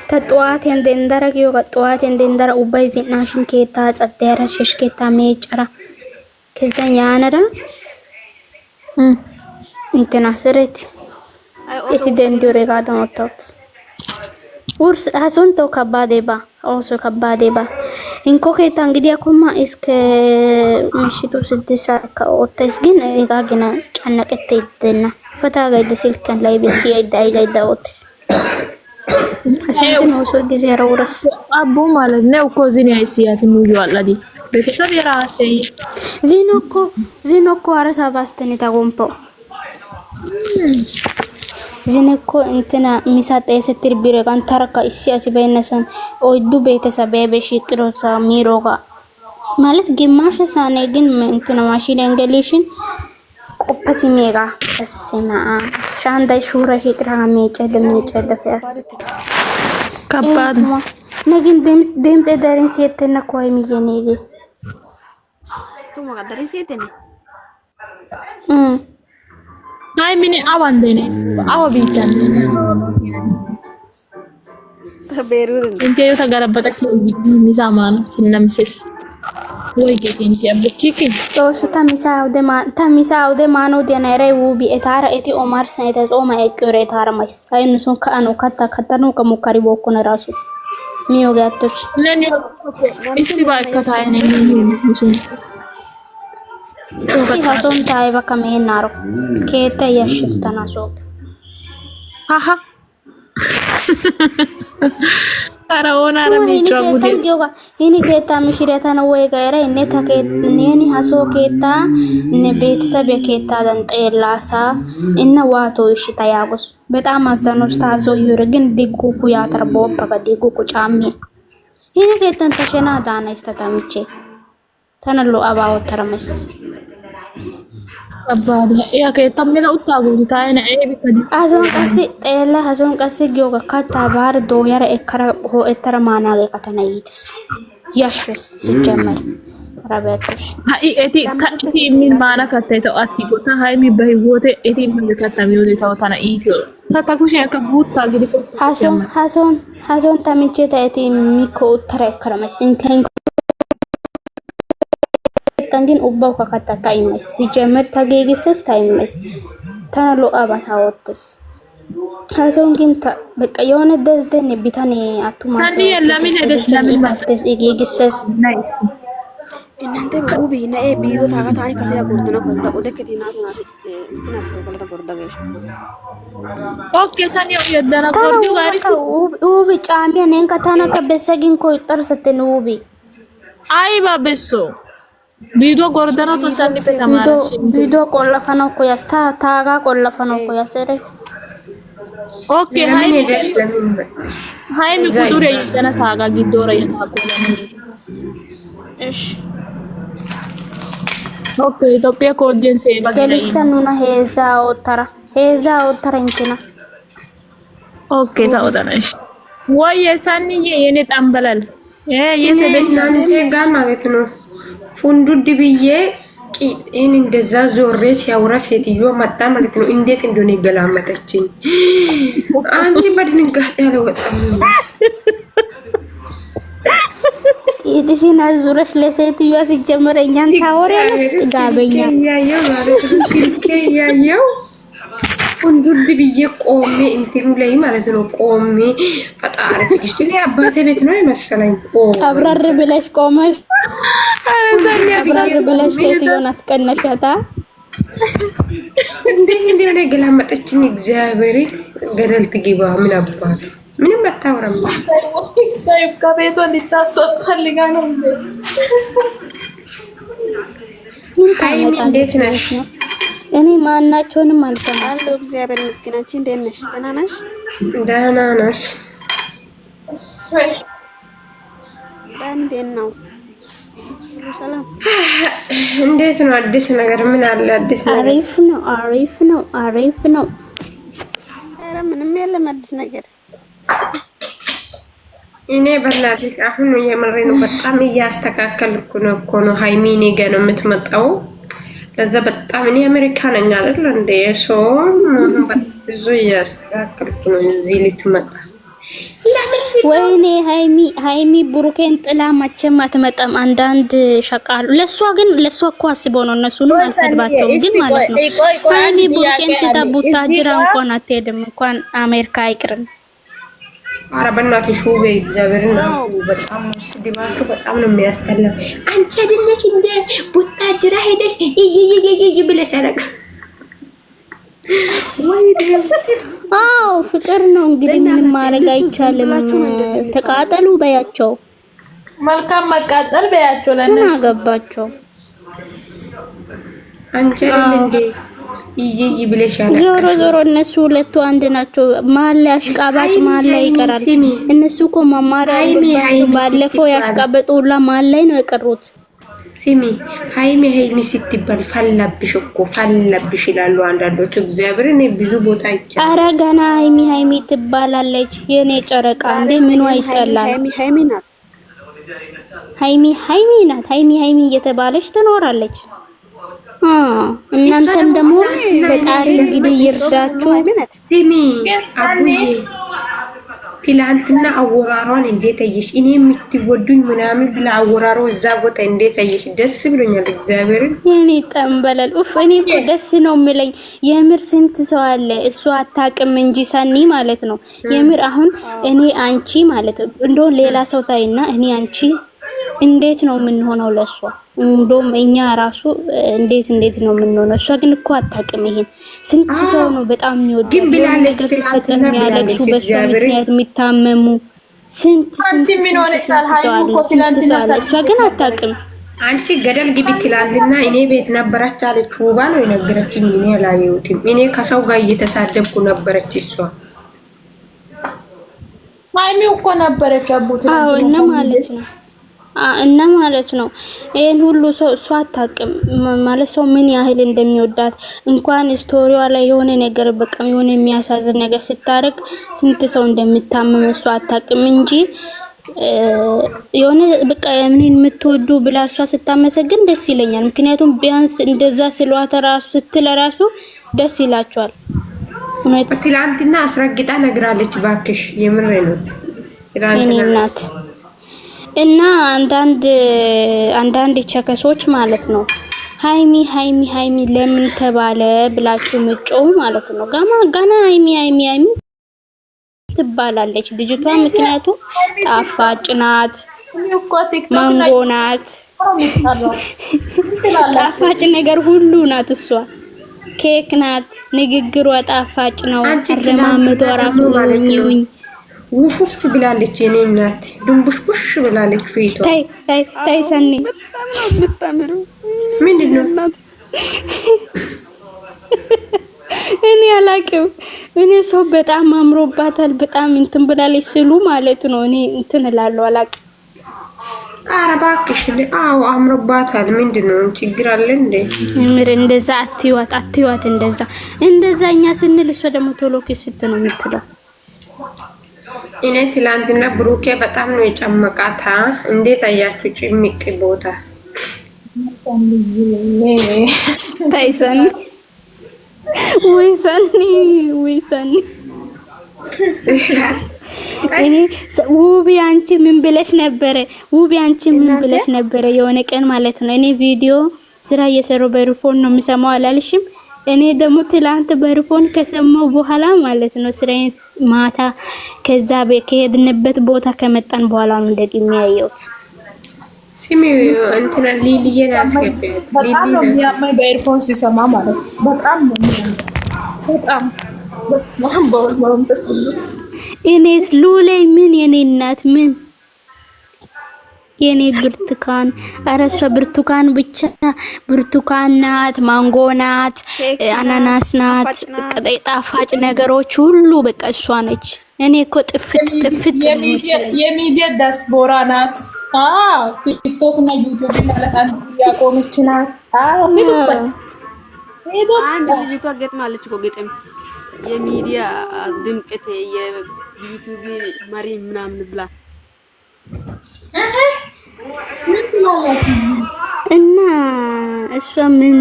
S1: ተጧት እንደንደረግ ይወጋ ጧት እንደንደረ ኡባይ ዚናሽን ከታ ጸደረ ሸሽከታ ሜጭራ ከዛ ያነራ እንትና ስሬት እቲ ደንዲው ረጋታ ወጣት ውርስ አሶንቶ ከባዴባ ኦሶ ከባዴባ እንኮ ከታ እንግዲህ አኩማ እስከ ምሽቱ 6 ሰዓት ከወጣስ ግን ረጋግና ጫነቀተ ይደና ፈታ ጋይደ ስልከን ላይ ቢሲ አይዳይዳ ወጥስ አሰንተ ነው ሰው ጊዜ ረውረስ
S2: አቦ ማለት ነው እኮ ዚኔ አይሲያት ነው ይዋላዲ ቤተሰብ የራሴ
S1: ዚኖኮ አረሳ ባስተኔ ታጎምፖ ዚነኮ እንትና ሚሳጣ የሰትር ቢረጋን ተረካ እሲያስ በእነሰን ኦይዱ ቤተሰብ በሽቅሮሳ ሚሮጋ ማለት ግማሽ ሳኔ ግን እንትና ማሽን እንግሊሽን ቆපሲ ሜጋ ተስማ ሻንዳይ ሹራ ሽቅራሜ ጨለፈያስ
S2: ከባድ
S1: ነግን ደምጤ ዳሪን ሲተነ ኮይ ሚየኔጌ
S7: ቱሞ ጋዳሪ ሲተነ
S2: አይ ምን አዋንደኔ አው ቢታን
S7: Beirut.
S2: Inti ayo tagarabbata misamaan sinnamsis. Way gete inti abbachiki.
S1: Osu tamisa ude manu de nere wubi etara eti Omar sanita zoma ekure etara mais. Aynu son ka anu katanu kamu karibo kona rasu. Miyo gattoch.
S2: Nani isi ba katayne ni.
S1: Hason taay baka meenaro. Kete yashistana so.
S2: Haha. Araona ramicho gude.
S1: Ini keta mishireta na wega era inne take neni haso keta ne ቤተሰብ keta dan xelasa inna wato ishita yagos በጣም አዘኖች ታብሶ ይወርግን ዲጉኩ ያተርቦ በቃ ዲጉኩ ጫሚ ini ketan tashena dana istatamiche tanallo abawo taramas
S2: Abbaadi ya ketan mela utagu taayna eebi kadi.
S1: Azon qasi gyoga kata bar do yara ekara ho etara manage katanayitis yashis sijamar rabetush
S2: eti min mana katte to ati gota haymi bahiwote eti min katta miyode tawtana ito tata kushe ka gutta gidi ko
S1: hason tamiche ta eti miko utare karamas inken tangin ubbaw kakata taimes sijamar tagegises taimes tanalo abatawotes hason ginta beka yone desden bitani atuma
S2: tani lamin edes lamin
S1: mates igigises
S7: Inante ubi na bido taga tani kasaya gurdana kolda odeketi na tina kolda gorda gesh.
S2: Okay tani yedana gordu gari
S1: ubi chamia nen katana ka besagin ko tarsate ubi
S2: ai babesso bido gordana to sanni petamara
S1: bido kollafano ko yasta taga kollafano ko yasere
S2: okay hay mi kudure yedana taga gidora yana ko
S7: Ish.
S2: Okay, Ethiopia ko audience e bagay.
S1: Kelisanuna heza otara intina.
S2: Okay, ta odanash. Waye sanni yene tambalal.
S8: Yene nante ga ማለት ነው ፉንዱ ድብዬ ቂጤን እንደዛ ዞሬ ሲያወራ ሴትዮ መጣ ማለት ነው እንዴት እንደሆነ ይገላመጠችኝ አንቺ በድንጋጤ ያለው ወጣም
S1: ኢዲሽን አዙረሽ ለሴትዮ ሲጀመረኛን ታወሪያለሽ ጥጋበኛ
S8: ያየው ማለት ነው ያየው ፉንዱ ድብዬ ቆሜ እንትኑ ላይ ማለት ነው ቆሜ ፈጣሪ ትግስት ላይ አባቴ ቤት ነው መሰለኝ
S1: አብራር ብለሽ ቆመሽ አብራር ብለሽ ሴትዮን አስቀነሻታ
S8: እንደሆነ ገላመጠችኝ እግዚአብሔር ገደል ትግባ ምን አባቱ ምንም አታወራም
S2: ሳይፍ ከቤቷ እንድታስወጥ ፈልጋ ነው
S8: ሃይሚ እንዴት ነሽ
S1: እኔ ማናቸውንም አልሰማም
S7: አሎ እግዚአብሔር ይመስገን አንቺ እንዴት ነሽ ደህና ነሽ
S8: ደህና ነሽ
S7: እንዴት ነው ሰላም
S8: እንዴት ነው አዲስ ነገር ምን አለ አዲስ ነገር
S1: አሪፍ ነው
S7: ኧረ ምንም የለም አዲስ ነገር
S8: እኔ በእናትህ አሁን የምሬ ነው በጣም እያስተካከልኩ ነው እኮ ነው ሃይሚ ነገ ነው የምትመጣው ለዛ በጣም እኔ አሜሪካ ነኝ አይደል እንደ ሰው ብዙ እያስተካከልኩ ነው እዚህ ልትመጣ
S1: ወይኔ ሃይሚ ብሩኬን ጥላ መቼም አትመጣም አንዳንድ ሸቃሉ ለሷ እኮ አስበው ነው እነሱንም አልሰድባቸውም ግን ማለት ነው ሃይሚ ብሩኬን ትጠቡታ ጅራ እንኳን አትሄድም እንኳን አሜሪካ አይቅርም
S8: ኧረ በእናትሽ ውቤ እግዚአብሔርን በጣም ስድባችሁ በጣም ነው የሚያስጠላው አንቺ አይደለሽ እንደ ቡታጅራ ሄደሽ ይይይይይ ብለሽ አለቀ
S1: አው ፍቅር ነው እንግዲህ ምንም ማድረግ አይቻልም ተቃጠሉ በያቸው
S2: መልካም መቃጠል በያቸው ለነሱ
S1: አገባቸው
S8: አንቺ እንዴ ይይይ ብለሽ አለቀ
S1: ዞሮ እነሱ ሁለቱ አንድ ናቸው ማል ያሽቃባጭ ማል ላይ ይቀራል እነሱ እኮ ማማሪያ ባለፈው ያሽቃበጡላ ማል ላይ ነው የቀሩት
S8: ሲሚ ሃይሚ ስትባል ፈላብሽ ይላሉ አንዳንዶች እግዚአብሔር እኔ ብዙ ቦታ አይቻለሁ
S1: ኧረ ገና ሃይሚ ትባላለች የኔ ጨረቃ እንዴ ምኑ አይጠላል
S7: ሃይሚ ናት
S1: ሃይሚ እየተባለች ትኖራለች እናንተም ደግሞ በጣም እንግዲህ ይርዳችሁ
S8: ሲሚ አቡዬ ትላንትና አወራሯን እንዴት አየሽ? እኔ የምትወዱኝ ምናምን ብላ አወራሯ እዛ ቦታ እንዴት አየሽ? ደስ ብሎኛል እግዚአብሔርን።
S1: የኔ ጠንበለል ኡፍ እኔ እኮ ደስ ነው የሚለኝ የምር። ስንት ሰው አለ እሱ አታውቅም እንጂ ሰኒ ማለት ነው የምር። አሁን እኔ አንቺ ማለት ነው እንደው ሌላ ሰው ታይና እኔ አንቺ እንዴት ነው የምንሆነው ለሷ? እንደውም እኛ ራሱ እንዴት ነው የምንሆነው? እሷ ግን እኮ አታውቅም ይሄን። ስንት ሰው ነው በጣም የሚወደው
S8: ግን ብላለች
S1: ሲፈጠር የሚያለቅሱ በሷ ምክንያት የሚታመሙ ስንት
S2: ምን ሆነሻል? ሃይሚ እኮ ትላንትና
S1: እሷ ግን አታውቅም።
S8: አንቺ ገደል ግቢ ትላንትና እኔ ቤት ነበረች አለች። ውባ ነው የነገረችኝ። እኔ አላየሁትም። እኔ ከሰው ጋር እየተሳደብኩ ነበረች እሷ።
S2: ሃይሚ እኮ ነበረች አቡት
S1: እና ማለት ነው ይሄን ሁሉ ሰው እሷ አታውቅም ማለት ሰው ምን ያህል እንደሚወዳት እንኳን ስቶሪዋ ላይ የሆነ ነገር በቃ የሆነ የሚያሳዝን ነገር ስታረግ ስንት ሰው እንደምታመም እሷ አታውቅም እንጂ የሆነ በቃ ምን የምትወዱ ብላ እሷ ስታመሰግን ደስ ይለኛል። ምክንያቱም ቢያንስ እንደዛ ስለዋተ ራሱ ስትለራሱ ደስ ይላቸዋል።
S8: ትላንትና አስረግጣ ነግራለች። ባክሽ የምር ነው
S1: ትላንትና እና አንዳንድ ቸከሶች ማለት ነው ሃይሚ ለምን ተባለ ብላችሁ ምጮው ማለት ነው። ገና ሃይሚ ትባላለች ልጅቷ። ምክንያቱም ጣፋጭ ናት፣ ማንጎ ናት፣ ጣፋጭ ነገር ሁሉ ናት እሷ። ኬክ ናት፣ ንግግሯ ጣፋጭ ነው። አረማመዷ ራሱ ነው
S8: ውፍፍ ብላለች። የኔ እናት ድንቡሽቡሽ ብላለች ፊቷ።
S1: ታይ ሰኒ
S7: በጣም ነው የምታምሩ።
S8: ምንድነው እናት
S1: እኔ አላቅም። እኔ ሰው በጣም አምሮባታል በጣም እንትን ብላለች ስሉ ማለት ነው። እኔ እንትን እላለሁ አላቅም።
S8: ኧረ እባክሽ አዎ አምሮባታል። ምንድነው ችግር አለ እንዴ?
S1: ምር እንደዛ አትይዋት እንደዛ እኛ ስንል እሷ ደግሞ ቶሎ ክስት ነው የምትለው።
S8: እኔ ትላንትና ብሩኬ በጣም ነው የጨመቃታ። እንዴት አያችሁ? ጭምቅ ቦታ
S1: ታይሰን ወይ ሰኒ እኔ ውቢ አንቺ ምን ብለሽ ነበረ? የሆነ ቀን ማለት ነው እኔ ቪዲዮ ስራ እየሰራሁ በሪፎን ነው የምሰማው አላልሽም? እኔ ደግሞ ትላንት በሪፎን ከሰማው በኋላ ማለት ነው ስራዬን ማታ ከዛ ከሄድንበት ቦታ ከመጣን በኋላ ነው እንደዚህ የሚያየውት።
S8: ሲሚ እንትና ሊሊየን አስገባት።
S2: በጣም ነው የሚያመኝ በኤርፎን ሲሰማ ማለት ነው። በጣም በስማም በወልሞም ተስልስ
S1: እኔስ ሉሌ ምን የኔ እናት ምን የኔ ብርቱካን አረሷ ብርቱካን ብቻ ብርቱካን ናት፣ ማንጎ ናት፣ አናናስ ናት፣ ጣፋጭ ነገሮች ሁሉ በቃ እሷ ነች። እኔ እኮ ጥፍት
S2: የሚዲያ ዳስቦራ ናት። ቲክቶክ እና ዩቲዩብ ማለት አንድ ያቆመች ናት። ሄዱበት
S7: አንድ ልጅቷ ገጥማለች እኮ ግጥም የሚዲያ ድምቀት የዩቲዩብ መሪ ምናምን ብላ
S1: እና እሷ ምን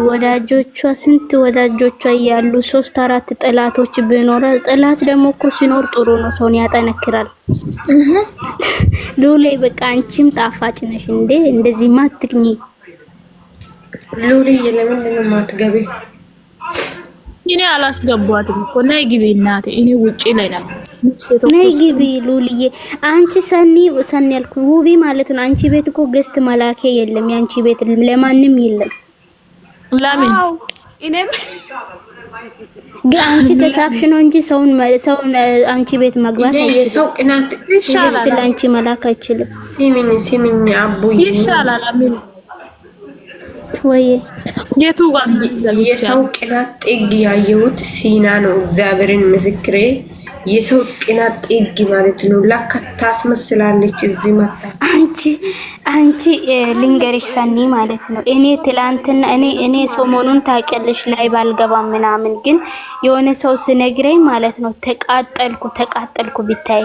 S1: ወዳጆቿ ስንት ወዳጆቿ እያሉ 3-4 ጠላቶች ቢኖር ጠላት ደግሞ እኮ ሲኖር ጥሩ ነው፣ ሰውን ያጠነክራል። ሉሌ በቃ አንቺም ጣፋጭ ነሽ እንዴ! እንደዚህ ማትግኝ
S8: ሉሌ ለምንድን ነው ማትገቢ?
S2: እኔ አላስገቧትም እኮ ነይ ግቢ እናቴ። እኔ ውጪ ላይ ነበር
S1: ነይ ግቢ ሉልዬ። አንቺ ሰኒ ያልኩ ውቢ ማለት ነው። አንቺ ቤት እኮ ገስት መላኬ የለም። ያንቺ ቤት ለማንም የለም።
S2: ለምን?
S7: እኔም
S1: ግን አንቺ ተሳብሽ ነው እንጂ ሰውን አንቺ ቤት መግባት አይደለም።
S8: ሰው ቅናት
S1: ይሻላል። ለአንቺ መላክ አይችልም።
S8: ሲሚኝ አቡዬ
S2: ይሻላል። አሚን
S1: ወይ
S2: የቱ ጋር
S8: የሰው ቅናት ጥግ ያየሁት ሲና ነው። እግዚአብሔርን ምስክሬ የሰው ቅናት ጥግ ማለት ነው። ለካ ታስመስላለች እዚህ መጣ።
S1: አንቺ ልንገርሽ ሰኒ ማለት ነው። እኔ ትላንትና እኔ ሰሞኑን ታውቂያለሽ ላይ ባልገባም ምናምን ግን የሆነ ሰው ሲነግረኝ ማለት ነው ተቃጠልኩ ቢታይ።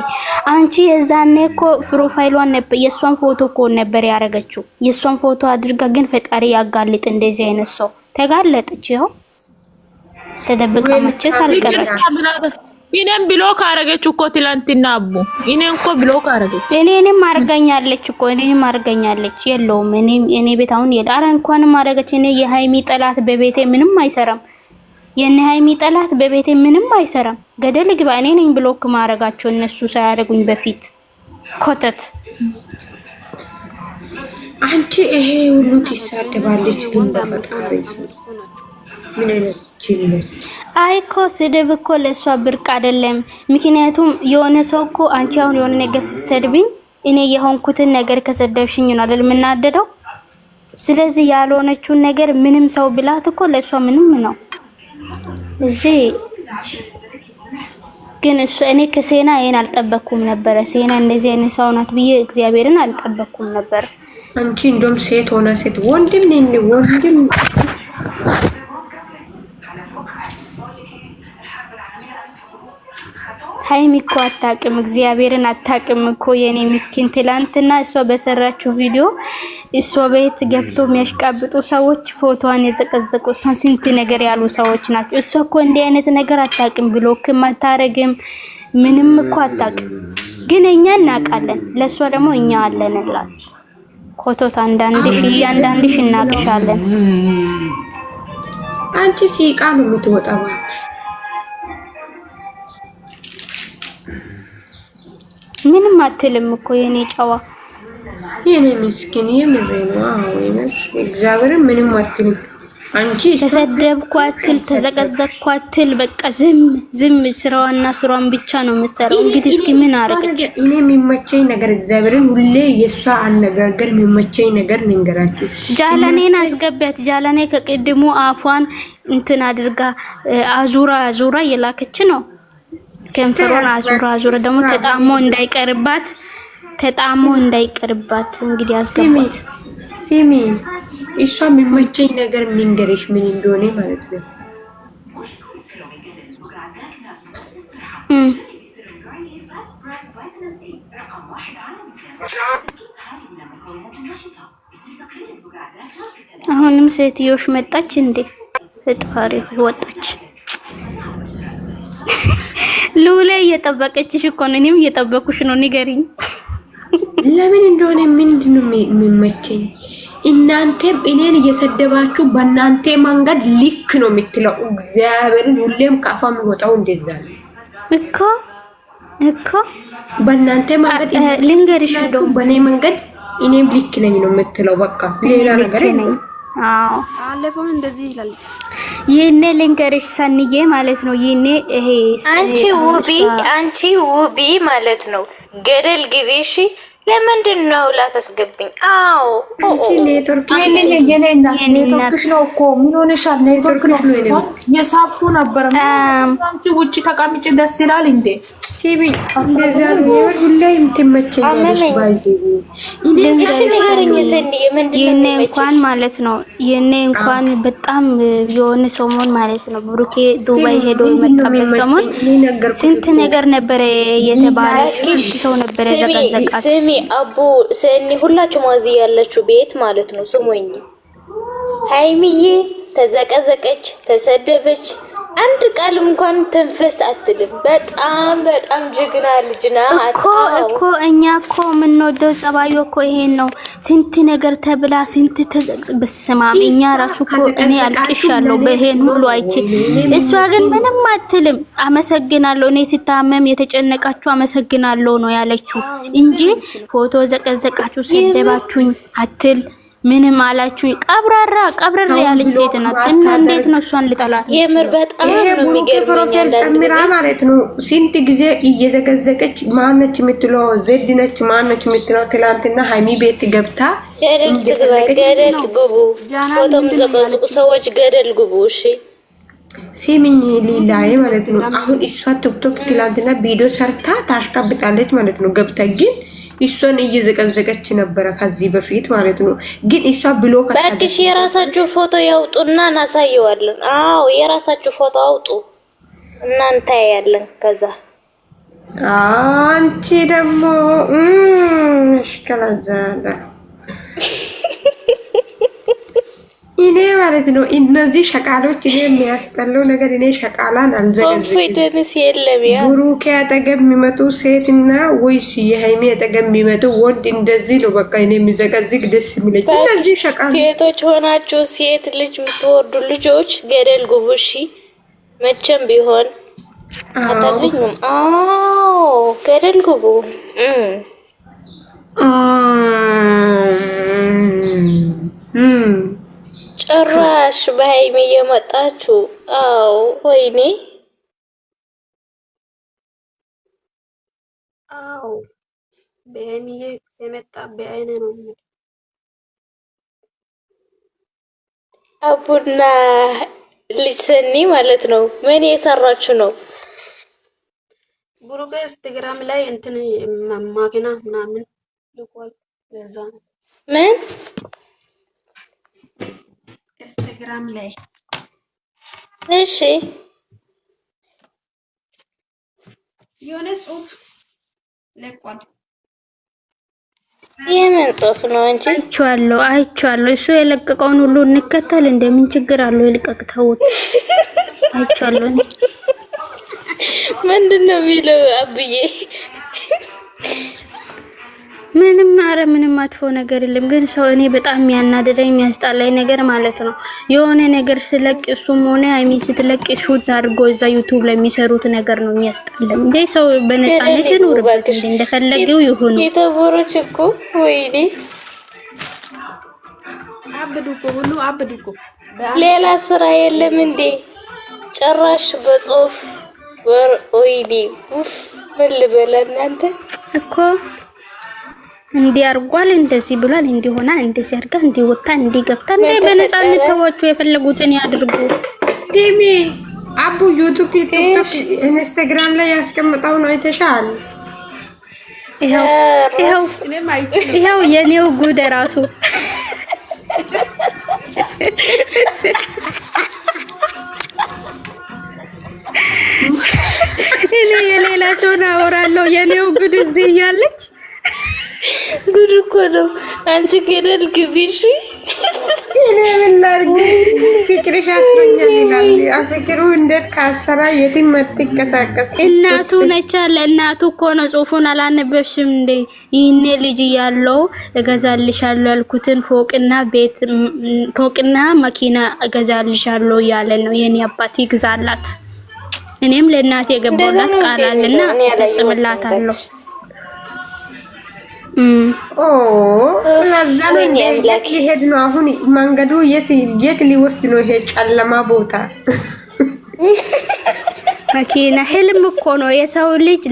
S1: አንቺ የዛኔ እኮ ፕሮፋይሏን ነበር የሷን ፎቶ እኮ ነበር ያረጋችው። የሷን ፎቶ አድርጋ ግን ፈጣሪ ያጋልጥ እንደዚህ አይነት ሰው ተጋለጠች። ይኸው ተደብቃ መቼስ አልቀረች።
S2: እኔም ብሎክ አረገች እኮ ትላንትና አቡ እኔን እኮ ብሎክ አረገች።
S1: እኔንም አርጋኛለች እኮ እኔንም አርጋኛለች። የለውም እኔ ቤት አሁን የለ። ኧረ እንኳንም አረገች። እኔ የሃይሚ ጠላት በቤቴ ምንም አይሰራም። የኔ ሃይሚ ጠላት በቤቴ ምንም አይሰራም። ገደል ግባ። እኔ ነኝ ብሎክ ማረጋቸው እነሱ ሳያረጉኝ በፊት ኮተት።
S8: አንቺ ይሄ ሁሉ ትሳደባለች ግን በፈጣሪ ምን አይነት ጅልነት!
S1: አይ እኮ ስድብ እኮ ለሷ ብርቅ አይደለም። ምክንያቱም የሆነ ሰው እኮ አንቺ አሁን የሆነ ነገር ስትሰድብኝ እኔ የሆንኩትን ነገር ከሰደብሽኝ ነው አይደል የምናደደው። ስለዚህ ያልሆነችውን ነገር ምንም ሰው ብላት እኮ ለሷ ምንም ነው። እዚህ ግን እኔ ከሴና ይሄን አልጠበኩም ነበር። ሴና እንደዚህ አይነት ሰው ናት ብዬ እግዚአብሔርን አልጠበኩም ነበር።
S8: አንቺ እንደውም ሴት ሆነ ሴት ወንድም
S1: ሃይሚ እኮ አታውቅም፣ እግዚአብሔርን አታውቅም እኮ የኔ ምስኪን። ትላንትና እሷ በሰራችው ቪዲዮ እሷ ቤት ገብቶ የሚያሽቃብጡ ሰዎች ፎቶዋን የዘቀዘቁ ስንት ነገር ያሉ ሰዎች ናቸው። እሷ እኮ እንዲህ አይነት ነገር አታውቅም፣ ብሎክም አታረግም፣ ምንም እኮ አታውቅም። ግን እኛ እናውቃለን፣ ለሷ ደግሞ እኛ አለንላት። ኮቶት አንዳንድሽ እናቅሻለን።
S8: አንቺ ሲቃ ነው የምትወጣው።
S1: ምንም አትልም እኮ የኔ ጨዋ
S8: የኔ ምስኪን የምሬ ነው። አዎ የምር እግዚአብሔርን ምንም አትልም። አንቺ
S1: ተሰደብኳትል ተዘቀዘቅኳትል በቃ ዝም ስራዋን ብቻ ነው የምትሰራው። እንግዲህ እስኪ ምን አረገች?
S8: እኔ የሚመቸኝ ነገር እግዚአብሔርን ሁሌ የሷ አነጋገር የሚመቸኝ ነገር ንገራችሁ።
S1: ጃለኔን አስገቢያት። ጃለኔ ከቅድሙ አፏን እንትን አድርጋ አዙራ የላከች ነው። ከንፈሯን አዙራ ደግሞ ተጣሞ እንዳይቀርባት እንግዲህ አስገባት።
S8: ሲሚ እሷ የሚመቸኝ ነገር ንገረሽ ምን እንደሆነ ማለት ነው።
S1: አሁንም ሴትዮሽ መጣች እንዴ? ፈጣሪ ወጣች። ሉላ እየጠበቀችሽ እኮ ነው። እኔም እየጠበኩሽ ነው። ንገሪኝ
S8: ለምን እንደሆነ ምንድነው የሚመቸኝ? እናንተም እኔን እየሰደባችሁ በእናንተ መንገድ ልክ ነው የምትለው። እግዚአብሔርን ሁሌም ካፋ የሚወጣው እንደዛ ነው እኮ በእናንተ መንገድ
S1: ልንገርሽ፣ እንደውም
S8: በእኔ መንገድ እኔም ልክ ነኝ ነው የምትለው። በቃ ሌላ ነገር ነው።
S1: አዎ
S7: አለፈው እንደዚህ ይላል።
S1: ይሄኔ ልንገርሽ ሰንዬ ማለት ነው። ይሄኔ ይሄ
S4: አንቺ ውቢ ማለት ነው። ገደል ግቢ እሺ። ለምንድን ነው ላታስገብኝ? አዎ
S2: ኔትወርክሽ ነው እኮ። ምን ሆነሻል? ኔትወርክ ነው የሳብኩ ነበር። አንቺ ውጪ ተቀምጪ ደስ ይላል እንዴ?
S8: ቲቪ እንደዛ ነው ሁሌ የምትመቸኝ
S1: ይሄኔ እንኳን ማለት ነው። ይሄኔ እንኳን በጣም የሆነ ሰሞን ማለት ነው ብሩኬ ዱባይ ሄዶ የመጣበት ሰሞን ስንት ነገር ነበረ የተባለችው። ስንት ሰው ነበረ ዘቀዘቃት።
S4: ስሚ አቡ ሰኒ ሁላችሁ ማዚ ያለችው ቤት ማለት ነው። ስሙኝ ሃይሚዬ ተዘቀዘቀች፣ ተሰደበች፣ አንድ ቃል እንኳን ተንፈስ አትልም። በጣም ጀግና ልጅና
S1: እኮ እኛ እኮ የምንወደው ጸባዩ እኮ ይሄን ነው። ስንት ነገር ተብላ ስንት በስማም እኛ ራሱ እኮ እኔ አልቅሻለሁ በይሄን ሁሉ አይቼ። እሷ ግን ምንም አትልም። አመሰግናለሁ እኔ ሲታመም የተጨነቃችሁ አመሰግናለሁ ነው ያለችው እንጂ ፎቶ ዘቀዘቃችሁ ሰደባችሁኝ አትል ምንም አላችሁ። ቀብረር ያለች ሴት ናት። እና እንዴት ነው እሷን ልጠላት?
S4: የምር በጣም ነው የሚገርመኝ። አንዳንድ ጊዜ
S8: ማለት ነው ስንት ጊዜ እየዘገዘቀች ማነች የምትለው ዘድ ነች ማነች የምትለው ትላንትና ሃይሚ ቤት ገብታ
S4: ገደል ግቡ፣ ፎቶም ዘቀዝቁ ሰዎች ገደል ግቡ። እሺ
S8: ሲሚኝ ሊላይ ማለት ነው። አሁን እሷ ቲክቶክ ትላንትና ቪዲዮ ሰርታ ታሽቃብጣለች ማለት ነው። ገብታ ግን እሷን እየዘቀዘቀች ነበረ ከዚህ በፊት ማለት ነው። ግን እሷ ብሎ
S4: ባክሽ የራሳችሁ ፎቶ ያውጡና እናሳየዋለን። አዎ የራሳችሁ ፎቶ አውጡ እናንተ ያለን። ከዛ
S8: አንቺ ደግሞ እሽከላዛለ እኔ ማለት ነው እነዚህ ሸቃሎች እኔ የሚያስጠላው ነገር እኔ ሸቃላን አልዘገዝም።
S4: ኮንፊደንስ የለም። ያ
S8: ብሩኬ አጠገብ የሚመጡ ሴትና ወይስ የሃይሚ አጠገብ የሚመጡ ወንድ እንደዚህ ነው። በቃ እኔ የሚዘቀዝቅ ደስ የሚለኝ እነዚህ ሸቃሎች። ሴቶች ሆናችሁ ሴት ልጅ የምትወዱ ልጆች ገደል ግቡ። እሺ መቼም ቢሆን አታገኙም። ገደል ግቡ። ጭራሽ በሃይሚ እየመጣችሁ ወይኔ
S7: በሃይሚ የመጣ በአይነ ነው።
S4: አቡና ልጅ ሰኒ ማለት ነው። ምን የሰራችሁ ነው?
S7: ብሩኬ ኢንስታግራም ላይ እንትን ማኪና ምናምን ልኳል። ለዛ ነው
S4: ምን
S7: ኢንስታግራም ላይ
S4: እሺ
S7: የሆነ ጽሁፍ ልኳል።
S4: የምን ጽሁፍ ነው እንጂ?
S1: አይቼዋለሁ። እሱ የለቀቀውን ሁሉ እንከተል እንደምን ችግር አለው? ይልቀቅተውት። አይቼዋለሁ።
S4: ምንድነው የሚለው አብዬ? ምንም
S1: አጥፎ ነገር የለም። ግን ሰው እኔ በጣም የሚያናደደኝ የሚያስጣላኝ ነገር ማለት ነው የሆነ ነገር ስለቅ እሱም ሆነ ሃይሚ ስትለቅ ሹት አድርጎ እዛ ዩቲዩብ ላይ የሚሰሩት ነገር ነው የሚያስጣላኝ። እንዴ ሰው በነፃነት ይኖርበት እንደፈለገው ይሁን።
S4: የተቦሮች እኮ ወይኔ
S7: ሁሉ አብዱኮ
S4: ሌላ ስራ የለም እንዴ? ጭራሽ በጽሁፍ ወይኔ ምን ልበል እናንተ
S1: እኮ እንዲህ አርጓል፣ እንደዚህ ብሏል፣ እንዲህ ሆና፣ እንደዚህ አርጋ፣ እንዲህ ወጣ፣ እንዲህ ገብታ እንደ በነፃነት ተወቹ የፈለጉትን ያድርጉ።
S8: ዲሚ አቡ ዩቲዩብ፣ ቲክቶክ፣ ኢንስታግራም ላይ ያስቀምጣው ነው አይተሻል?
S1: ይሄው የኔው ጉድ ራሱ እኔ የሌላ ሰው አወራለሁ የኔው ጉድ እዚህ እያለች
S4: ጉድ እኮ ነው። አንቺ ገደል ግቢ እሺ።
S8: እኔ ምን ላድርግ? ፍቅርሽ ያስረኛል ይላል። ፍቅሩ እንዴት ካሰራ የትም አትንቀሳቀስ።
S1: እናቱ ነች አለ። እናቱ እኮ ነው። ጽሁፉን አላነበብሽም እንዴ? ይሄኔ ልጅ ያለው እገዛልሻለሁ ያልኩትን ፎቅና መኪና እገዛልሻለሁ ያለ ነው። የኔ አባት ይግዛላት። እኔም ለእናቴ የገባላት ቃል አለና እፈጽምላታለሁ።
S8: ለዛም ሊሄድ ነው አሁን። መንገዱ የት ሊወስድ ነው? ይሄ ጨለማ ቦታ
S1: መኪና ህልም እኮ ነው። የሰው ልጅ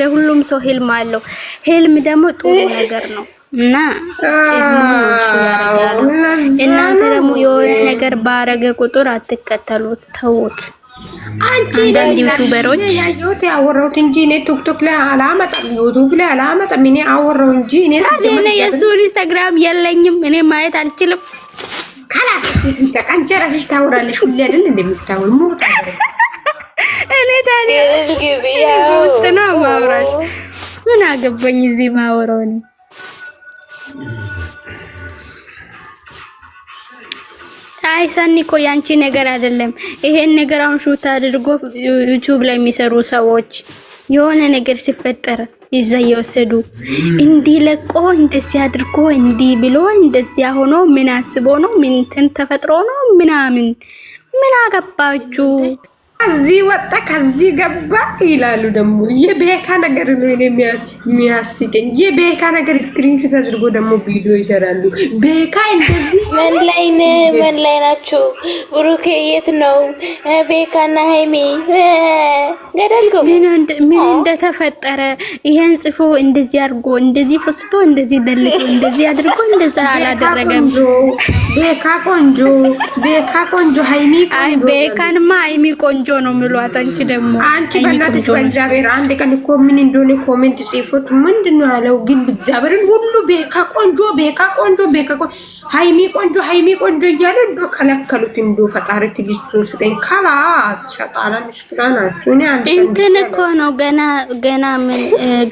S1: ለሁሉም ሰው ህልም አለው። ህልም ደግሞ ጥሩ ነገር ነው እና እናንተ ደግሞ የሆነ ነገር ባረገ ቁጥር አትከተሉት፣ ተውት።
S8: አንቺ ዩቲዩበሮች ያዩት ያወራሁት እንጂ እኔ ቲክቶክ ላይ አላመጣም፣ ዩቲዩብ ላይ አላመጣም። እኔ አወራሁ እንጂ እኔ
S1: የሱ ኢንስታግራም የለኝም፣ እኔ ማየት አልችልም።
S8: ካላስ አንቺ ራስሽ ታወራለሽ ሁሌ አይደል እንደምታወሪ ሙጣ
S1: እኔ ታዲያ ውስጥ ነው ማውራት። ምን አገባኝ እዚህ ማወራው ነው። አይ ሰኒ እኮ ያንቺ ነገር አይደለም። ይሄን ነገር አሁን ሹት አድርጎ ዩቲዩብ ላይ የሚሰሩ ሰዎች የሆነ ነገር ሲፈጠር ይዛ እየወሰዱ እንዲህ ለቆ እንደዚህ አድርጎ እንዲህ ብሎ እንደዚህ ሆኖ ምን አስቦ ነው ምን ተፈጥሮ ነው ምናምን ምን አገባችሁ?
S8: ከዚህ ወጣ ከዚህ ገባ ይላሉ። ደግሞ የቤካ ነገር ነው የሚያስቀኝ። የቤካ ነገር ስክሪንሾት አድርጎ ደግሞ ቪዲዮ ይሰራሉ። ቤካ እንደዚህ
S4: ምን ላይ ናቸው? ብሩኬ የት ነው? ቤካና ሃይሚ ገደል ገቡ።
S1: ምን እንደተፈጠረ ይሄን ጽፎ እንደዚህ አድርጎ እንደዚህ ፈስቶ እንደዚህ ደልቶ እንደዚህ አድርጎ እንደዛ አላደረገም።
S8: ቤካ ቆንጆ ሃይሚ ቆንጆ።
S1: ቤካንማ ሃይሚ ቆንጆ ነው የሚሏት። አንቺ ደግሞ
S8: አንቺ በእናትሽ በእግዚአብሔር አንድ ቀን እኮ ምን እንደሆነ ኮሜንት ጽፎት ምንድነው ያለው? ግን እግዚአብሔርን ሁሉ ቤካ ቆንጆ ሃይሚ ቆንጆ እያለ እንዶ ከለከሉት። እንዶ ፈጣሪ ትግስቱን ስጠኝ። ካላስ ሸጣላ ምሽክላ ናችሁ። እኔ አንድ
S1: እንትን እኮ ነው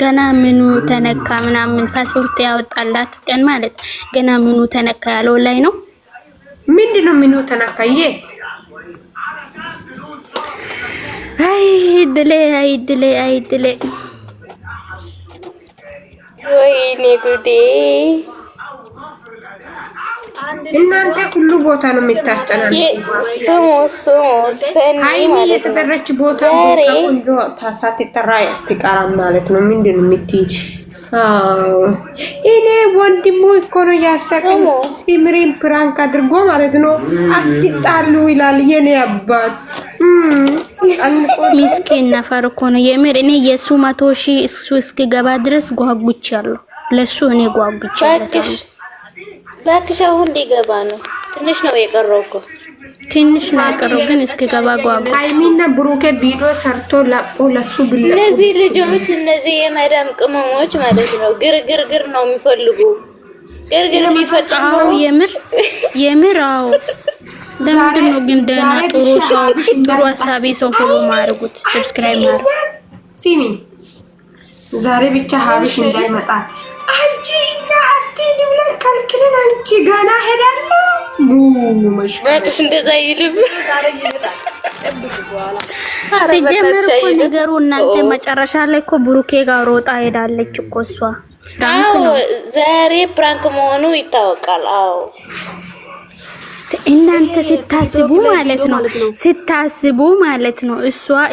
S1: ገና ምኑ ተነካ ምናምን ፓስፖርት ያወጣላት ቀን ማለት ገና ምኑ ተነካ ያለው ላይ ነው
S8: ምንድነው ምኑ ተናካዬ?
S1: አይ ድሌ
S4: ወይኔ ጉዴ!
S8: እናንተ ሁሉ ቦታ ነው የምታስጠናው።
S4: ስሙ ሰኒ ማለት ነው።
S8: የተጠራች ቦታ ቆንጆ ታሳት ተራ ያትቃራም ማለት ነው። ምንድነው የምትይ? እኔ ወንድሙ እኮ ነው ያሳቀኝ። ሲምሪን ፕራንክ አድርጎ ማለት ነው አትጣሉ ይላል የኔ አባት።
S1: ሚስኪን ነፈር እኮ ነው የምር። እኔ የሱ 100,000 እሱ እስኪገባ ድረስ ጓጉቻለሁ። ለሱ እኔ ጓጉቻለሁ።
S4: ባክሽ አሁን ሊገባ ነው። ትንሽ ነው የቀረው እኮ
S1: ትንሽ ነው የቀረው፣ ግን እስኪገባ ጓጉ።
S8: ሃይሚና ብሩኬ ቪዲዮ ሰርቶ ላቆ ለሱ ብለ
S4: እነዚህ ልጆች እነዚህ የማዳም ቅመሞች ማለት ነው ግርግር ነው የሚፈልጉ። ግርግር የሚፈጥሩ የምር አዎ። ለምንድን ነው ግን ደህና ጥሩ ሰው ጥሩ ሀሳቢ ሰው ሁሉ ማርጉት? ሰብስክራይብ ማርጉ።
S8: ሲሚ ዛሬ ብቻ ሀሪሽ እንዳይመጣ አንቺ አትሄድ ብለን ከልክለን አንቺ ጋና ሄዳለሁ
S4: ባክሽ እንደዛ ይልም
S1: ሲጀመር እኮ ነገሩ እናንተ መጨረሻ ላይ እኮ ብሩኬ ጋር ሮጣ ሄዳለች እኮ እሷ።
S4: ዛሬ ፕራንክ መሆኑ ይታወቃል። አዎ
S1: እናንተ ስታስቡ ማለት ነው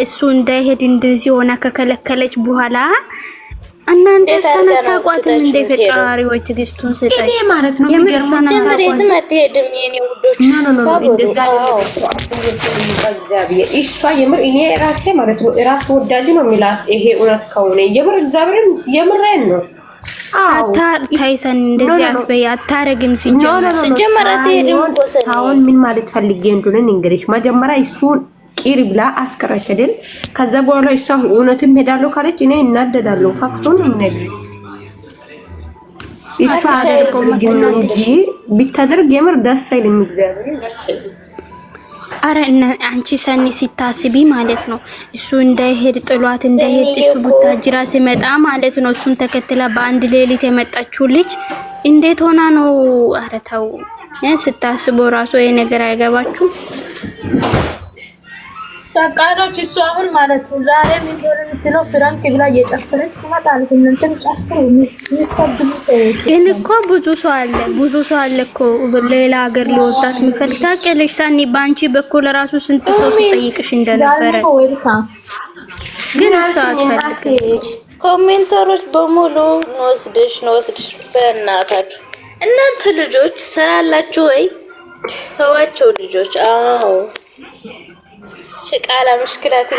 S1: እሱ እንዳይሄድ እንደዚህ ሆና ከከለከለች በኋላ እናንተ ሰነታቋትም እንደ ፈጣሪዎች ትግስቱን ስጠኝ።
S8: እኔ ማለት ነው
S4: የምርሰናታቋት ማትሄድም የኔ ውዶች
S8: እንደዛ እሷ የምር እኔ ራሴ ማለት ነው ራስ ወዳጅ ነው የሚላት። ይሄ እውነት ከሆነ የምር እግዚአብሔርን የምሬን ነው።
S1: ታይሰን እንደዚህ አትበይ። አታረግም
S4: ሲጀመር አትሄድም እኮ ሰኒ።
S8: አሁን ምን ማለት ፈልጌ እንደሆነ እንግዲህ መጀመሪያ እሱን ቂሪ ብላ አስቀረች አይደል? ከዛ በኋላ እሷ እውነትም ሄዳለሁ ካለች እኔ እናደዳለሁ። ፋክቶን እንነግ እሷ አደረገው ነው እንጂ ቢታደርግ የምር ደስ አይልም። እግዚአብሔር ደስ አይልም።
S1: አረ አንቺ ሰኒ ሲታስቢ ማለት ነው እሱ እንዳይሄድ ጥሏት እንዳይሄድ እሱ ቡታጅራ ሲመጣ ማለት ነው እሱን ተከትላ በአንድ ሌሊት የመጣችው ልጅ እንዴት ሆና ነው? አረ ተው ስታስቡ ራሱ ይሄ ነገር አይገባችሁ።
S2: ታቃዶች እሱ አሁን ማለት ዛሬ ምን ሆነ የምትለው ፍራንክ ብላ እየጨፈረች ትመጣለች። እናንተም ጨፍሩ ሚሰብሉ።
S1: ግን እኮ ብዙ ሰው አለ እኮ ሌላ ሀገር ሊወጣት የሚፈልግ ታውቂያለሽ ሰኒ። በአንቺ በኩል ራሱ ስንት ሰው ሲጠይቅሽ እንደነበረ ግን እሷ አትፈልግም።
S4: ኮሜንተሮች በሙሉ እንወስድሽ በእናታችሁ እናንተ ልጆች ስራ አላችሁ ወይ? ተዋቸው ልጆች። አዎ ሽቃላ ሙሽክላት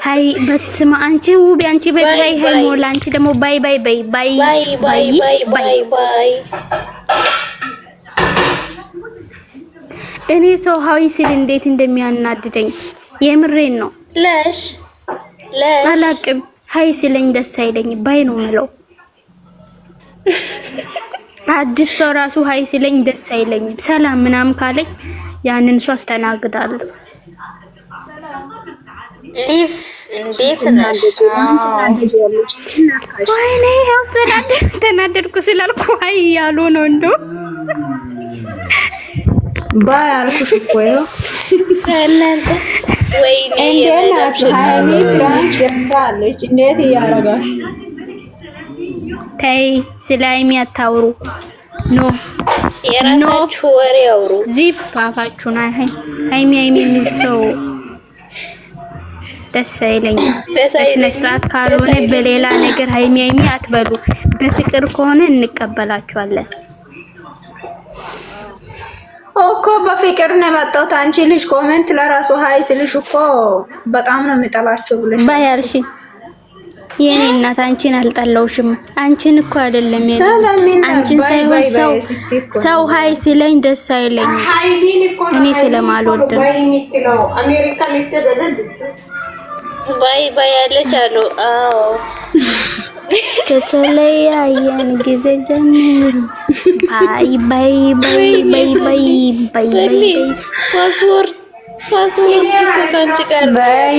S1: ሃይ በስመ አንቺ ውብ አንቺ በይ ሞላ አንቺ ደግሞ ባይ እኔ ሰው ሃይ ሲል እንዴት እንደሚያናድደኝ የምሬን ነው።
S4: ለሽ
S1: አላቅም ሃይ ሲለኝ ደስ አይለኝ ባይ ነው የምለው። አዲስ ሰው ራሱ ሃይ ሲለኝ ደስ አይለኝም። ሰላም ምናምን ካለኝ ያንን ሰው አስተናግዳለሁ።
S4: ሊፍ እንዴት ነሽ?
S1: ወይኔ ተናደድኩ ስላልኩ ሃይ ያሉ ነው እንደው
S5: ባይ አልኩሽ እኮ ነው።
S4: እናንተ ወይኔ
S5: ሃይሚ ፕራንክ ጀምራለች። እንዴት እያረጋሽ?
S1: ተይ ስለ ሃይሚ አታውሩ። ኖ
S4: የራሳችሁ ወሬ አውሩ።
S1: ዚፕ አፋችሁና ሃይሚ የሚል ሰው ደስ አይለኝም። በስነ ስርዓት ካልሆነ በሌላ ነገር ሃይሚ አትበሉ። በፍቅር ከሆነ እንቀበላችኋለን
S5: እኮ። በፍቅር ነው የመጣሁት። አንቺ ልጅ ኮሜንት ለራሱ ሃይ ስልሽ እኮ በጣም ነው የሚጠላቸው ብለሽ
S1: ባያልሽ የኔ እናት አንቺን አልጠላውሽም። አንቺን እኮ አይደለም አንቺን ሳይሆን ሰው ሃይ ሲለኝ ደስ አይለኝም። እኔ ስለማልወድ ነው።
S8: አሜሪካ ልትደረድ
S4: ባይ ያለች አሉ። አዎ
S1: ከተለያየን ጊዜ ጀምሮ ባይ
S4: ፓስወርድ ከአንቺ ጋር
S5: ባይ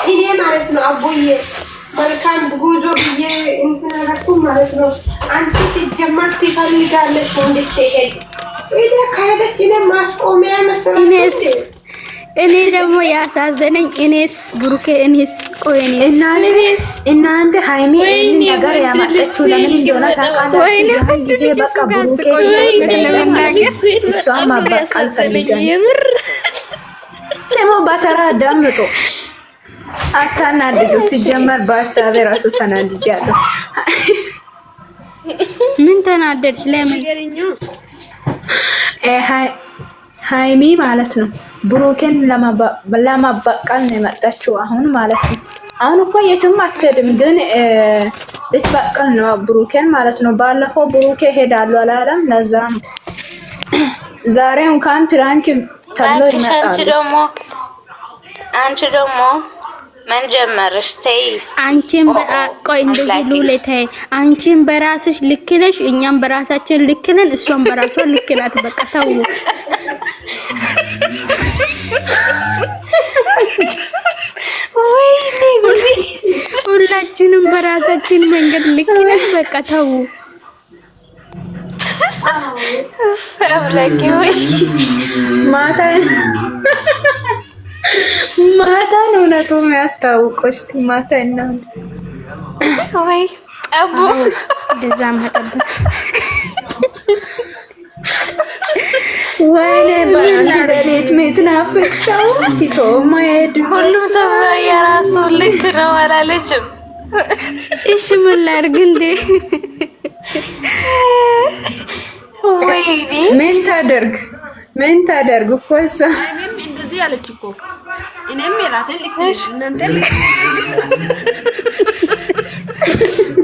S8: ይሄ ማለት ነው። አቦዬ መልካም ጉዞ ብዬ እንትን አላልኩም ማለት ነው። አንቺ ሲጀመር ትፈልጋለች እንድትሄድ ከሄደች እኔ ማስቆሚያ መሰለኝ።
S1: እኔ ደግሞ ያሳዘነኝ እኔስ ብሩኬ እኔስ ቆይ
S5: እናንተ ሃይሚ ነገር ያመጣችው ለምን እንደሆነ ታውቃላችሁ? ጊዜ በቃ ብሩኬ እሷን ማበቃል ፈልጋለሁ። ስሙ በተራ አዳምጡ፣ አታናድዱ። ሲጀመር በሀሳቤ ራሱ ተናድጃለሁ።
S1: ምን ተናደድሽ? ለምን
S5: ሃይሚ ማለት ነው ብሩኬን ለማበቃል ነው የመጣችው አሁን ማለት ነው። አሁን እኮ የትም አትሄድም፣ ግን ልትበቀል ነው ብሩኬን ማለት ነው። ባለፈው ብሩኬ ሄዳለሁ አላለም? ለዛ ነው ዛሬ እንኳን ፕራንክ ተብሎ ይመጣል።
S4: አንቺ ደግሞ ምን ጀመርሽ? ተይስ
S1: አንቺም ቆይ እንደዚህ ሉሌቴ አንቺም በራስሽ ልክ ነሽ፣ እኛም በራሳችን ልክ ነን፣ እሷም በራሷ ልክ ናት። በቃ ተው።
S4: ወይኔ ጉዲ!
S1: ሁላችንም በራሳችን መንገድ ልክ ነን። በቃ ተው።
S4: አብላኪ ወይ
S5: ማታ ነው እውነቱ የሚያስታውቀው። እስቲ ማታ ነው
S4: ወይ አቡ
S1: እንደዛ ማጠብ
S5: ወይኔ ባለቤት ምትናፍቅ ሰው ቲቶ ማይድ
S4: ሁሉም ሰው የራሱ ልክ ነው አላለችም?
S1: እሺ ምን ላድርግ እንዴ?
S4: ወይኔ
S5: ምን ታደርግ እኮ እሷ
S7: እንደዚህ ያለች እኮ እኔም የራሴን ልክ እናንተ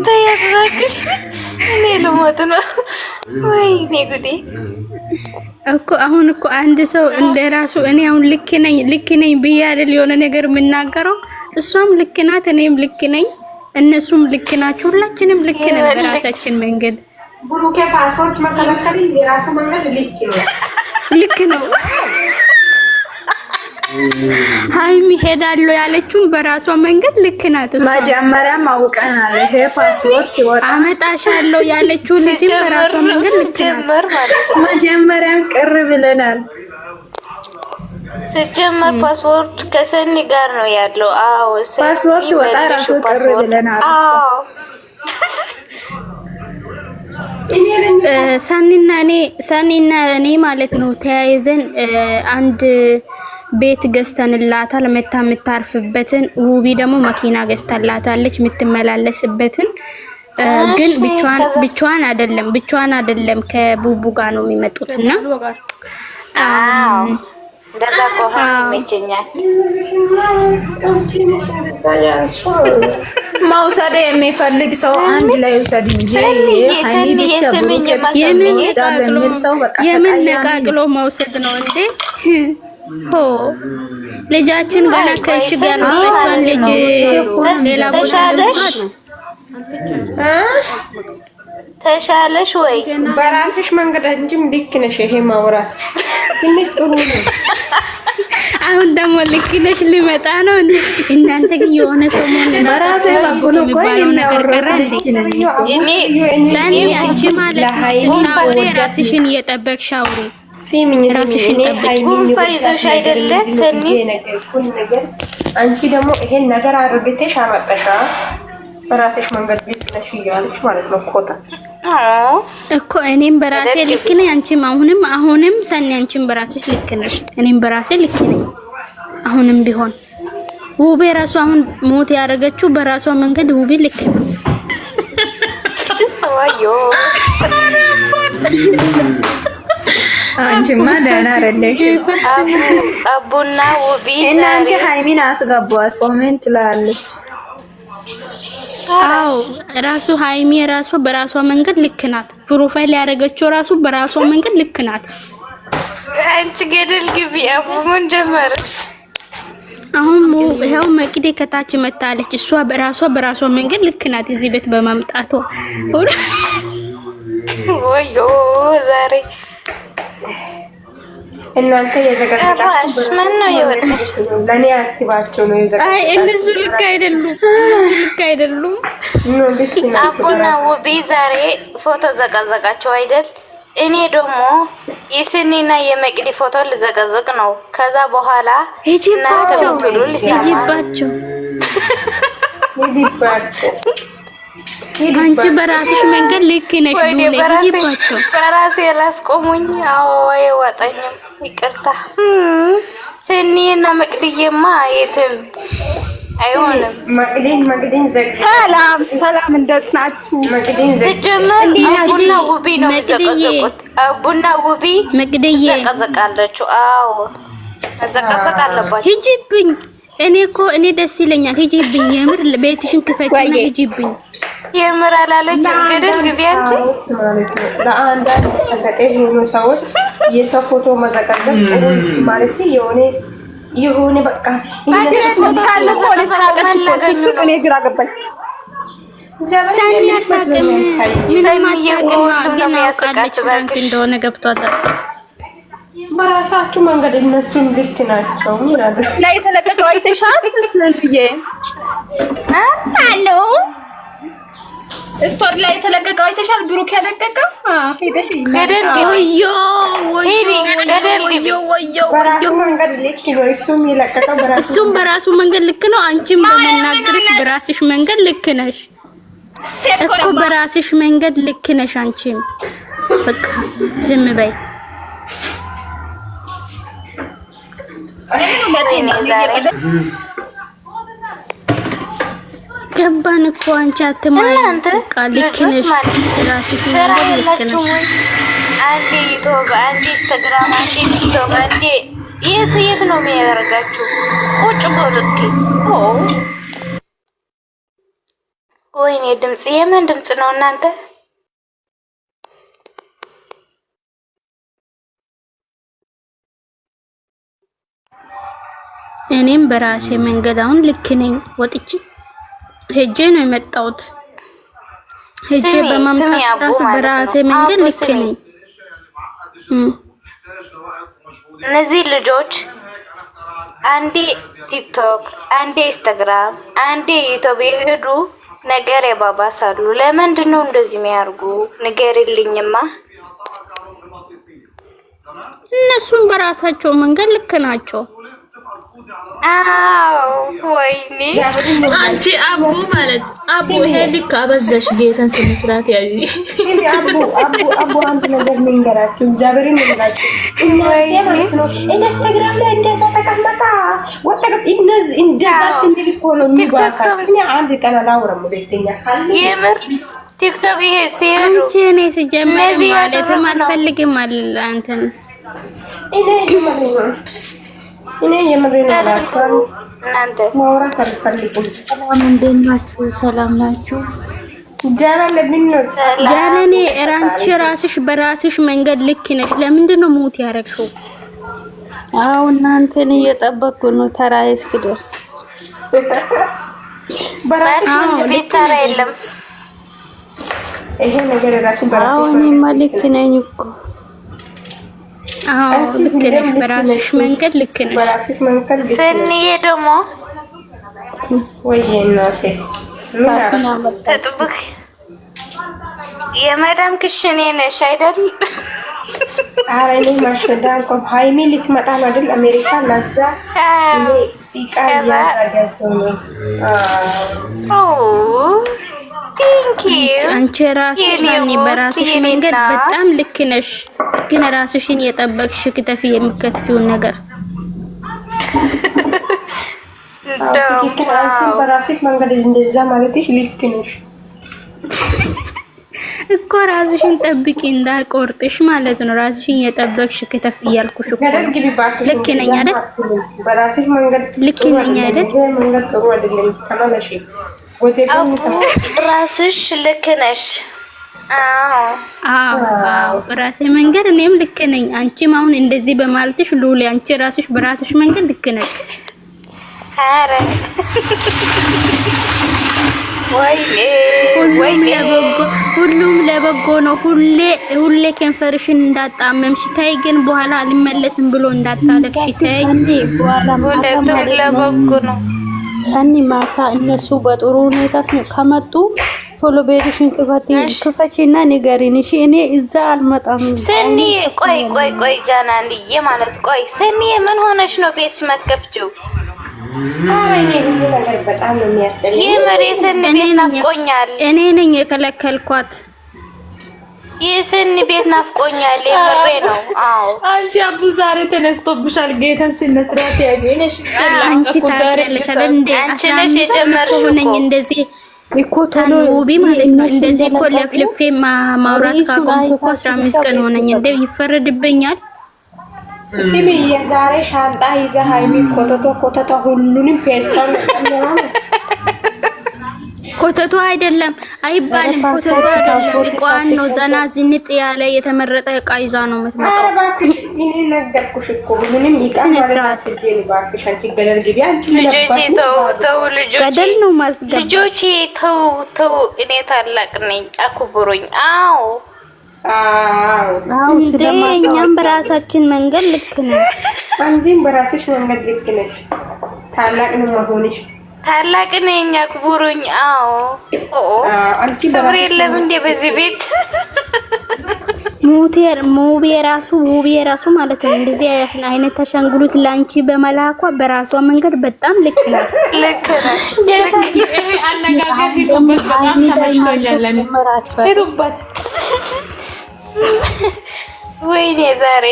S4: ተያዝራክሽ እኔ ልሞት ነው። ወይኔ ጉዴ
S1: እኮ አሁን እኮ አንድ ሰው እንደራሱ እኔ አሁን ልክ ነኝ ብዬ አይደል የሆነ ነገር የምናገረው። እሷም ልክ ናት፣ እኔም ልክ ነኝ፣ እነሱም ልክ ናቸው። ሁላችንም ልክ ነን በራሳችን መንገድ።
S8: ብሩኬ ፓስፖርት መከለከል የራሱ መንገድ ልክ ነው።
S1: ሃይሚ ሄዳለሁ ያለችውን በራሷ መንገድ ልክ ናት።
S5: መጀመሪያ ማውቀናል። ይሄ ፓስፖርት ሲወጣ
S1: አመጣሻለሁ ያለችው ልጅ በራሷ መንገድ ልክ ናት።
S5: መጀመሪያ ቅር ብለናል።
S4: ሲጀመር ፓስፖርት ከሰኒ ጋር ነው ያለው። አዎ
S5: ፓስፖርት ሲወጣ ራሱ ቅር ብለናል።
S4: አዎ
S1: ሰኒና እኔ ማለት ነው ተያይዘን አንድ ቤት ገዝተንላታል። መታ የምታርፍበትን ውቢ ደግሞ መኪና ገዝተላታለች የምትመላለስበትን። ግን ብቻዋን አይደለም ከቡቡ ጋር ነው የሚመጡትና
S4: እንደዛ ከሆነ ይመቸኛል።
S5: መውሰድ የሚፈልግ ሰው አንድ ላይ ውሰድ እንጂ
S1: የምን ነቃቅሎ መውሰድ ነው እንዴ? ልጃችን ገና ከእሽግ ያልወጣችን ልጅ ሌላ ቦታ
S4: ተሻለሽ ወይ?
S8: በራስሽ መንገድ እንጂም ልክ ነሽ። ይሄ ማውራት ትንሽ ጥሩ ነው።
S1: አሁን ደግሞ ልክ ነሽ ሊመጣ ነው። እናንተ ግን የሆነ ሰሞን በራሴ ባቡሎ የሚባለው ነገር ቀረ እንዴ? ሰኒ አንቺ ማለት ነው ራስሽን እየጠበቅሽ አውሪ።
S8: ሲሚኝ ራስሽን ጠብቂ።
S4: ጉንፋን ይዞሽ አይደለ ሰኒ?
S8: አንቺ ደግሞ ይሄን ነገር አድርገሽ አመጣሻ። በራስሽ መንገድ ልክ ነሽ እያለሽ ማለት ነው ኮታ
S1: እኮ እኔም በራሴ ልክ ነኝ። አንቺም አሁንም ሰኒ አንቺም በራስሽ ልክ ነሽ፣ እኔም በራሴ ልክ ነኝ። አሁንም ቢሆን ውቤ ራሱ አሁን ሞት ያደረገችው በራሷ መንገድ ውቤ ልክ ነው።
S4: ዋዮ
S5: አንቺማ ደህና አይደለሽ።
S4: አቡና ውቢ
S5: እናንተ ሃይሚን አስገቧት ኮሜንት ላለች።
S1: አዎ ራሱ ሃይሚ ራሱ በራሷ መንገድ ልክ ናት። ፕሮፋይል ያደረገችው ራሱ በራሷ መንገድ ልክ ናት።
S4: አንቺ ገደል ግቢ። አቡ ምን ጀመረሽ?
S1: አሁን ይሄው መቅዴ ከታች መታለች። እሷ በራሷ መንገድ ልክ ናት። እዚህ ቤት በማምጣቷ
S4: ወዮ ዛሬ
S8: እናንተ የዘጋጃችሁ
S4: ማን ነው የወጣችው?
S8: ለኔ አስባችሁ ነው የዘጋጃችሁ።
S1: አይ እነሱ ልክ አይደሉም።
S4: አቡና ውቢ ዛሬ ፎቶ ዘቀዘቃቸው አይደል? እኔ ደግሞ የስኒና የመቅዲ ፎቶ ልዘቀዘቅ ነው። ከዛ በኋላ
S1: ሂጂባቸው አንቺ በራስሽ መንገድ ልክ ነሽ። ሂጂባቸው
S4: በራሴ ላስቆሙኝ። አዎ አይወጣኝም፣ ይቅርታ። ስኒና መቅዲዬማ የትም አይሆንም።
S8: መቅዲን
S5: ሰላም እንዴት ናችሁ?
S4: ሲጀመር አቡና ውቢ ነው የሚዘቀዘቁት። አቡና ውቢ
S1: መቅዲዬ
S4: ዘቀዘቃለችው። አዎ መዘቀዘቅ አለባችሁ።
S1: ሂጂብኝ። እኔ ደስ ይለኛል። ሂጂብኝ። የምር ቤትሽን ክፈችና ሂጂብኝ።
S4: የምር አላለችም። ገደል ግቢ አንቺ።
S8: ለአንዳንድ ሰለጤ የሆኑ ሰዎች የሰው ፎቶ መዘቀዘቅ ጥሩ ማለት የሆነ በቃ
S5: እኔ ግራ ገባኝ።
S1: ግን አውቃለች ባንክ እንደሆነ ገብቷታል።
S8: በራሳችሁ መንገድ እነሱም ልክ ናቸው ይላል።
S5: ላይ ተለቀቀው አይተሻል? ስለዚህ አሎ ስቶሪ ላይ ተለቀቀው አይተሻል? ብሩክ ያለቀቀው ሄደሽ
S4: ገደል ግቢ።
S8: በራሱ መንገድ ልክ ነው።
S1: እሱም በራሱ መንገድ ልክ ነው። አንቺም በመናገርሽ በራስሽ መንገድ ልክ ነሽ እኮ። በራስሽ መንገድ ልክ ነሽ አንቺም። በቃ ዝም በይ። ገባን እኮ አንቺ አትማይ። ልክ ነሽ በራስሽ መንገድ ልክ ነሽ።
S4: አንዴ ዩቲዩብ፣ አንዴ ኢንስታግራም፣ አንዴ ቲክቶክ፣ አንዴ የት ነው የሚያደርጋችሁ? ቁጭ በሉ እስኪ። ወይኔ ድምጽ የምን ድምጽ ነው እናንተ?
S1: እኔም በራሴ መንገድ አሁን ልክ ነኝ። ወጥቼ ሄጄ ነው የመጣሁት። ሄጄ በማምጣት ራሱ በራሴ መንገድ ልክ ነኝ።
S4: እነዚህ ልጆች አንዴ ቲክቶክ፣ አንዴ ኢንስታግራም፣ አንዴ ዩቲዩብ የሄዱ ነገር ያባባሳሉ። ለምንድን ነው እንደዚህ የሚያርጉ? ንገሪልኝማ።
S1: እነሱም በራሳቸው መንገድ ልክ ናቸው።
S4: አዎ ወይኔ
S2: አንቺ አቡ ማለት አቡ ይሄ ልክ አበዛሽ። ጌታን ስነ ስርዓት ያዢ።
S8: አቡ አንድ ነገር ልንገራችሁ፣ እግዚአብሔርን ልንገራችሁ። ኢንስታግራም ላይ እንደዛ ተቀመጣ ወጣ እንደዛ ስንል እኮ ነው የሚባሳው። እኛ አንድ ቀን አላወራም ሁለተኛ ካለ
S4: የምር ቲክቶክ ይሄ ሲሄዱ
S1: አንቺ እኔ ሲጀመር ማለትም አልፈልግም አለ አንተን
S8: እኔ የምሬን ነው።
S4: እናንተ
S8: ማውራት አልፈልግም።
S3: ሰላም እንዴት ናችሁ? ሰላም ናችሁ?
S1: ጃለኔ አንቺ ራስሽ በራስሽ መንገድ ልክ ነሽ። ለምንድን ነው ሙት ያረግሽው?
S3: አው እናንተን እየጠበቅኩ ነው ተራዬ እስኪደርስ።
S4: በራስሽ ቤት ተራ የለም።
S8: ይሄ ነገር ራሱ በራስሽ
S3: አው እኔማ ልክ ነኝ እኮ።
S1: አዎ ልክ ነሽ። በራስሽ መንገድ ልክ ነሽ።
S8: በራስሽ መንገድ ልክ ነሽ።
S4: ሰኒዬ ደግሞ
S8: ወይዬ እናቴ ምን
S4: ተጥብቅ የመዳም ክሽኔ ነሽ አይደል?
S8: ኧረ እኔ ማሽዳ እንኳን ሃይሚ ልትመጣ ነው አይደል? አሜሪካ ለዛ ጭቃ ያዛጋቸው ነው።
S1: አንቺ ራስሽ በራስሽ መንገድ በጣም ልክ ነሽ። ግን ራስሽን የጠበቅሽ ክትፊ የምከትፊውን ነገር
S8: በራስሽ መንገድ እንደዛ ማለትሽ ልክ ነሽ
S1: እኮ። ራስሽን ጠብቂ እንዳቆርጥሽ ማለት ነው። ራስሽን የጠበቅሽ ክትፊ እያልኩሽ እኮ ልክ ነኝ አይደል?
S8: በራስሽ መንገድ
S1: ልክ ነኝ አይደል?
S8: መንገድ ጥሩ አይደለም። ተመለሽ
S4: ራስሽ ልክ ነሽ።
S1: አዎ በራሴ መንገድ እኔም ልክ ነኝ። አንቺም አሁን እንደዚህ በማለትሽ ሉሊ አንቺ ራስሽ በራስሽ መንገድ ልክ ነሽ።
S4: አረ
S1: ሁሉም ለበጎ ነው። ሁሌ ከንፈርሽን እንዳጣመምሽ ታይ፣ ግን በኋላ አልመለስም ብሎ እንዳታለቅሽ ታይ።
S4: ለበጎ ነው።
S3: ሰኒ ማታ እነሱ በጥሩ ሁኔታ ከመጡ ቶሎ ቤትሽን ክፈቺና ንገሪኝ እሺ። እኔ እዛ አልመጣም።
S4: ሰኒ ቆይ ጃናንዬ ማለት ቆይ ሰኒ ምን ሆነሽ ነው ቤትሽ ማትከፍቺው?
S8: በጣም ነው የሚያስጠላኝ።
S4: የሰኒ ቤት ናፍቆኛል።
S1: እኔ ነኝ የከለከልኳት።
S4: የሰኒ ቤት ናፍቆኛል። የምሬ ነው። አዎ
S2: አንቺ አቡ ዛሬ ተነስቶብሻል። ጌታን ሲነስራት ያገኘሽ
S1: አንቺ ታውቂያለሽ እንዴ?
S4: አንቺ ነሽ የጀመርሽው
S1: ነኝ እንደዚህ እኮ ቶሎ ውቢ ማለት ነው። እንደዚህ እኮ ለፍልፌ ማውራት ካቆምኩ እኮ 15 ቀን ሆነኝ። እንዴ ይፈረድብኛል?
S8: እስቲ የዛሬ ሻንጣ ይዘ ሃይሚ ኮተቶ ሁሉንም ፔስታል
S1: ኮተቶ አይደለም አይባልም። ኮተቶ አይደለም እቃዋን ነው ዘና ዝንጥ ያለ የተመረጠ እቃ ይዛ ነው የምትመጣው።
S8: እኔ ነገርኩሽ እኮ ምንም ይቃም ማለት ነው። ባክሽ አንቺ ገደል ግቢ። አንቺ
S4: ልጆቼ ተው ልጆቼ
S1: ገደል ነው ማስገባ።
S4: ልጆቼ ተው እኔ ታላቅ ነኝ አክብሩኝ። አዎ
S1: እኛም በራሳችን መንገድ ልክ ነን።
S8: አንቺም በራስሽ መንገድ ልክ ነሽ። ታላቅ ነው መሆንሽ።
S4: ታላቅ ነኝ አክብሩኝ። አዎ
S8: አንቺ
S4: ክብር የለም እንዴ በዚህ ቤት?
S1: ሙቤ ራሱ ማለት ነው እንደዚህ አይነት ተሸንጉሉት ላንቺ በመላኳ በራሷ መንገድ በጣም ልክ ናት።
S4: ልክ ነሽ።
S2: ይሄ አነጋገር ሄዱበት በጣም ተመችቶኛል። ሄዱበት
S4: ወይኔ ዛሬ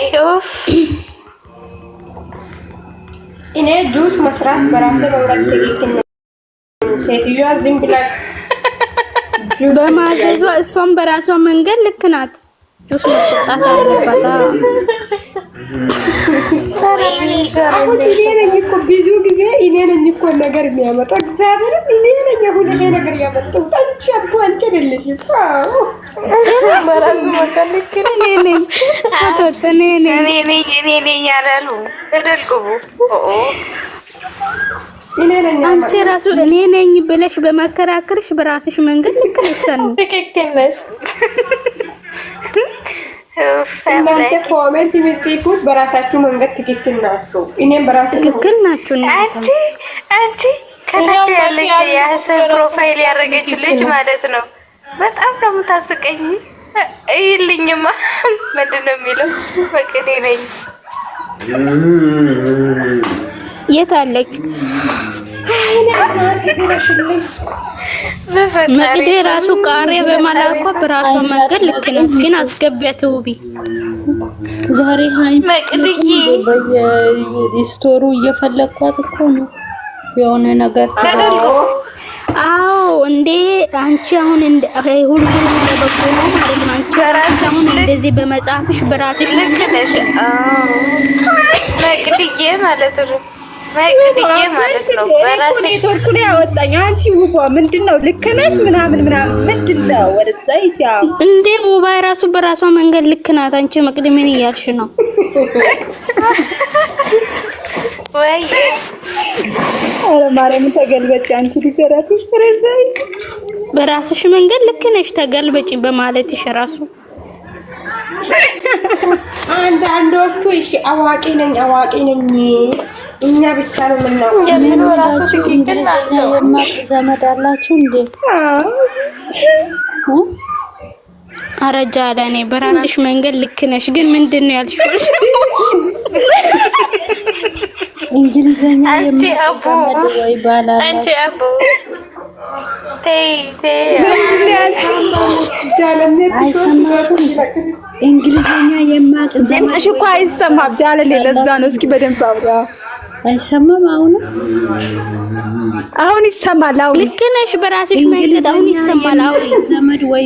S8: እኔ ጁስ መስራት በራሴ መንገድ ትክክል ነው። ሴትዮዋ ዝም ብላ
S1: በማዘዟ እሷም በራሷ መንገድ ልክ ናት። ጁስ መስጣት አለባት።
S8: አሁን እኔ ነኝ እኮ ብዙ ጊዜ እኔ ነኝ እኮ ነገር የሚያመጣው እግዚአብሔር እኔ ነኝ አሁን ይሄ ነገር ያመጣው። አንቺ አቡ አንቺ አይደለሽም።
S4: በራሱ መንገድ ልክ እኔ ነኝ ያላሉ ተደልቁቡ
S1: አንቺ ራሱ እኔ ነኝ ብለሽ በመከራከርሽ በራስሽ መንገድ ልክ ነሽ።
S2: ትክክል ነሽ።
S8: እናንተ ኮሜንት የምትጽፉት በራሳችሁ መንገድ ትክክል ናችሁ። እኔም በራሴ
S1: ትክክል ናችሁ።
S4: አንቺ ከታች ያለች የሀሰን ፕሮፋይል ያደረገች ልጅ ማለት ነው። በጣም ነው የምታስቀኝ። ይልኝማ ምንድን ነው የሚለው? በቅኔ ነኝ
S1: የት አለች? መቅዴ ራሱ ቃሪያ በማላኳ በራሷ መንገድ ልክ ናት። ግን አስገቢያት ውቢ።
S3: ዛሬ ሃይሚ
S4: መቅድዬ
S3: በየስቶሩ እየፈለኳት እኮ ነው የሆነ ነገር
S4: ተደልጎ።
S1: አዎ እንዴ አንቺ አሁን እንደ ሁሉ ለበጎ ነው ማለት ነው። አንቺ ራስሽ አሁን እንደዚህ በመጻፍሽ በራስሽ
S4: ልክ ነሽ። መቅድዬ ማለት ነው። መቅድዬ ማለት ነው። በራስሽ
S5: ኔትወርክ ነው ያወጣኝ። አንቺ ውቧ ምንድነው ልክ ነሽ ምናምን ምንድነው ወደዛ ይቻው
S1: እንዴ ሙባይ ራሱ በራሷ መንገድ ልክ ናት። አንቺ መቅድ ምን እያልሽ ነው?
S4: ወይ
S5: አረ ማርያም ተገልበጭ። አንቺ ዲሰራትሽ ፍሬዛይ
S1: በራስሽ መንገድ ልክ ነሽ ተገልበጪ በማለትሽ ራሱ
S8: አንዳንዶቹ እሺ አዋቂ ነኝ እኛ ብቻ ነው የምናውቀው።
S2: ጀምሮ ራሱ ትክክል ናቸው።
S3: ዘመድ አላችሁ እንዴ?
S1: አረጃ ለኔ በራስሽ መንገድ ልክ ነሽ። ግን ምንድነው ያልሽው?
S3: እንግሊዘኛ
S4: አንቺ አቡ ተይ
S3: አይሰማሽም? እንግሊዘኛ የማቅ
S5: ድምፅሽ እኮ አይሰማም። ጃለሌ ለዛ ነው። እስኪ በደንብ አውራ።
S3: አይሰማም?
S5: አሁን ይሰማል። አሁን
S1: ልክ ነሽ በራስሽ መንገድ አሁን ይሰማል። አውሪ
S3: ዘመድ ወይ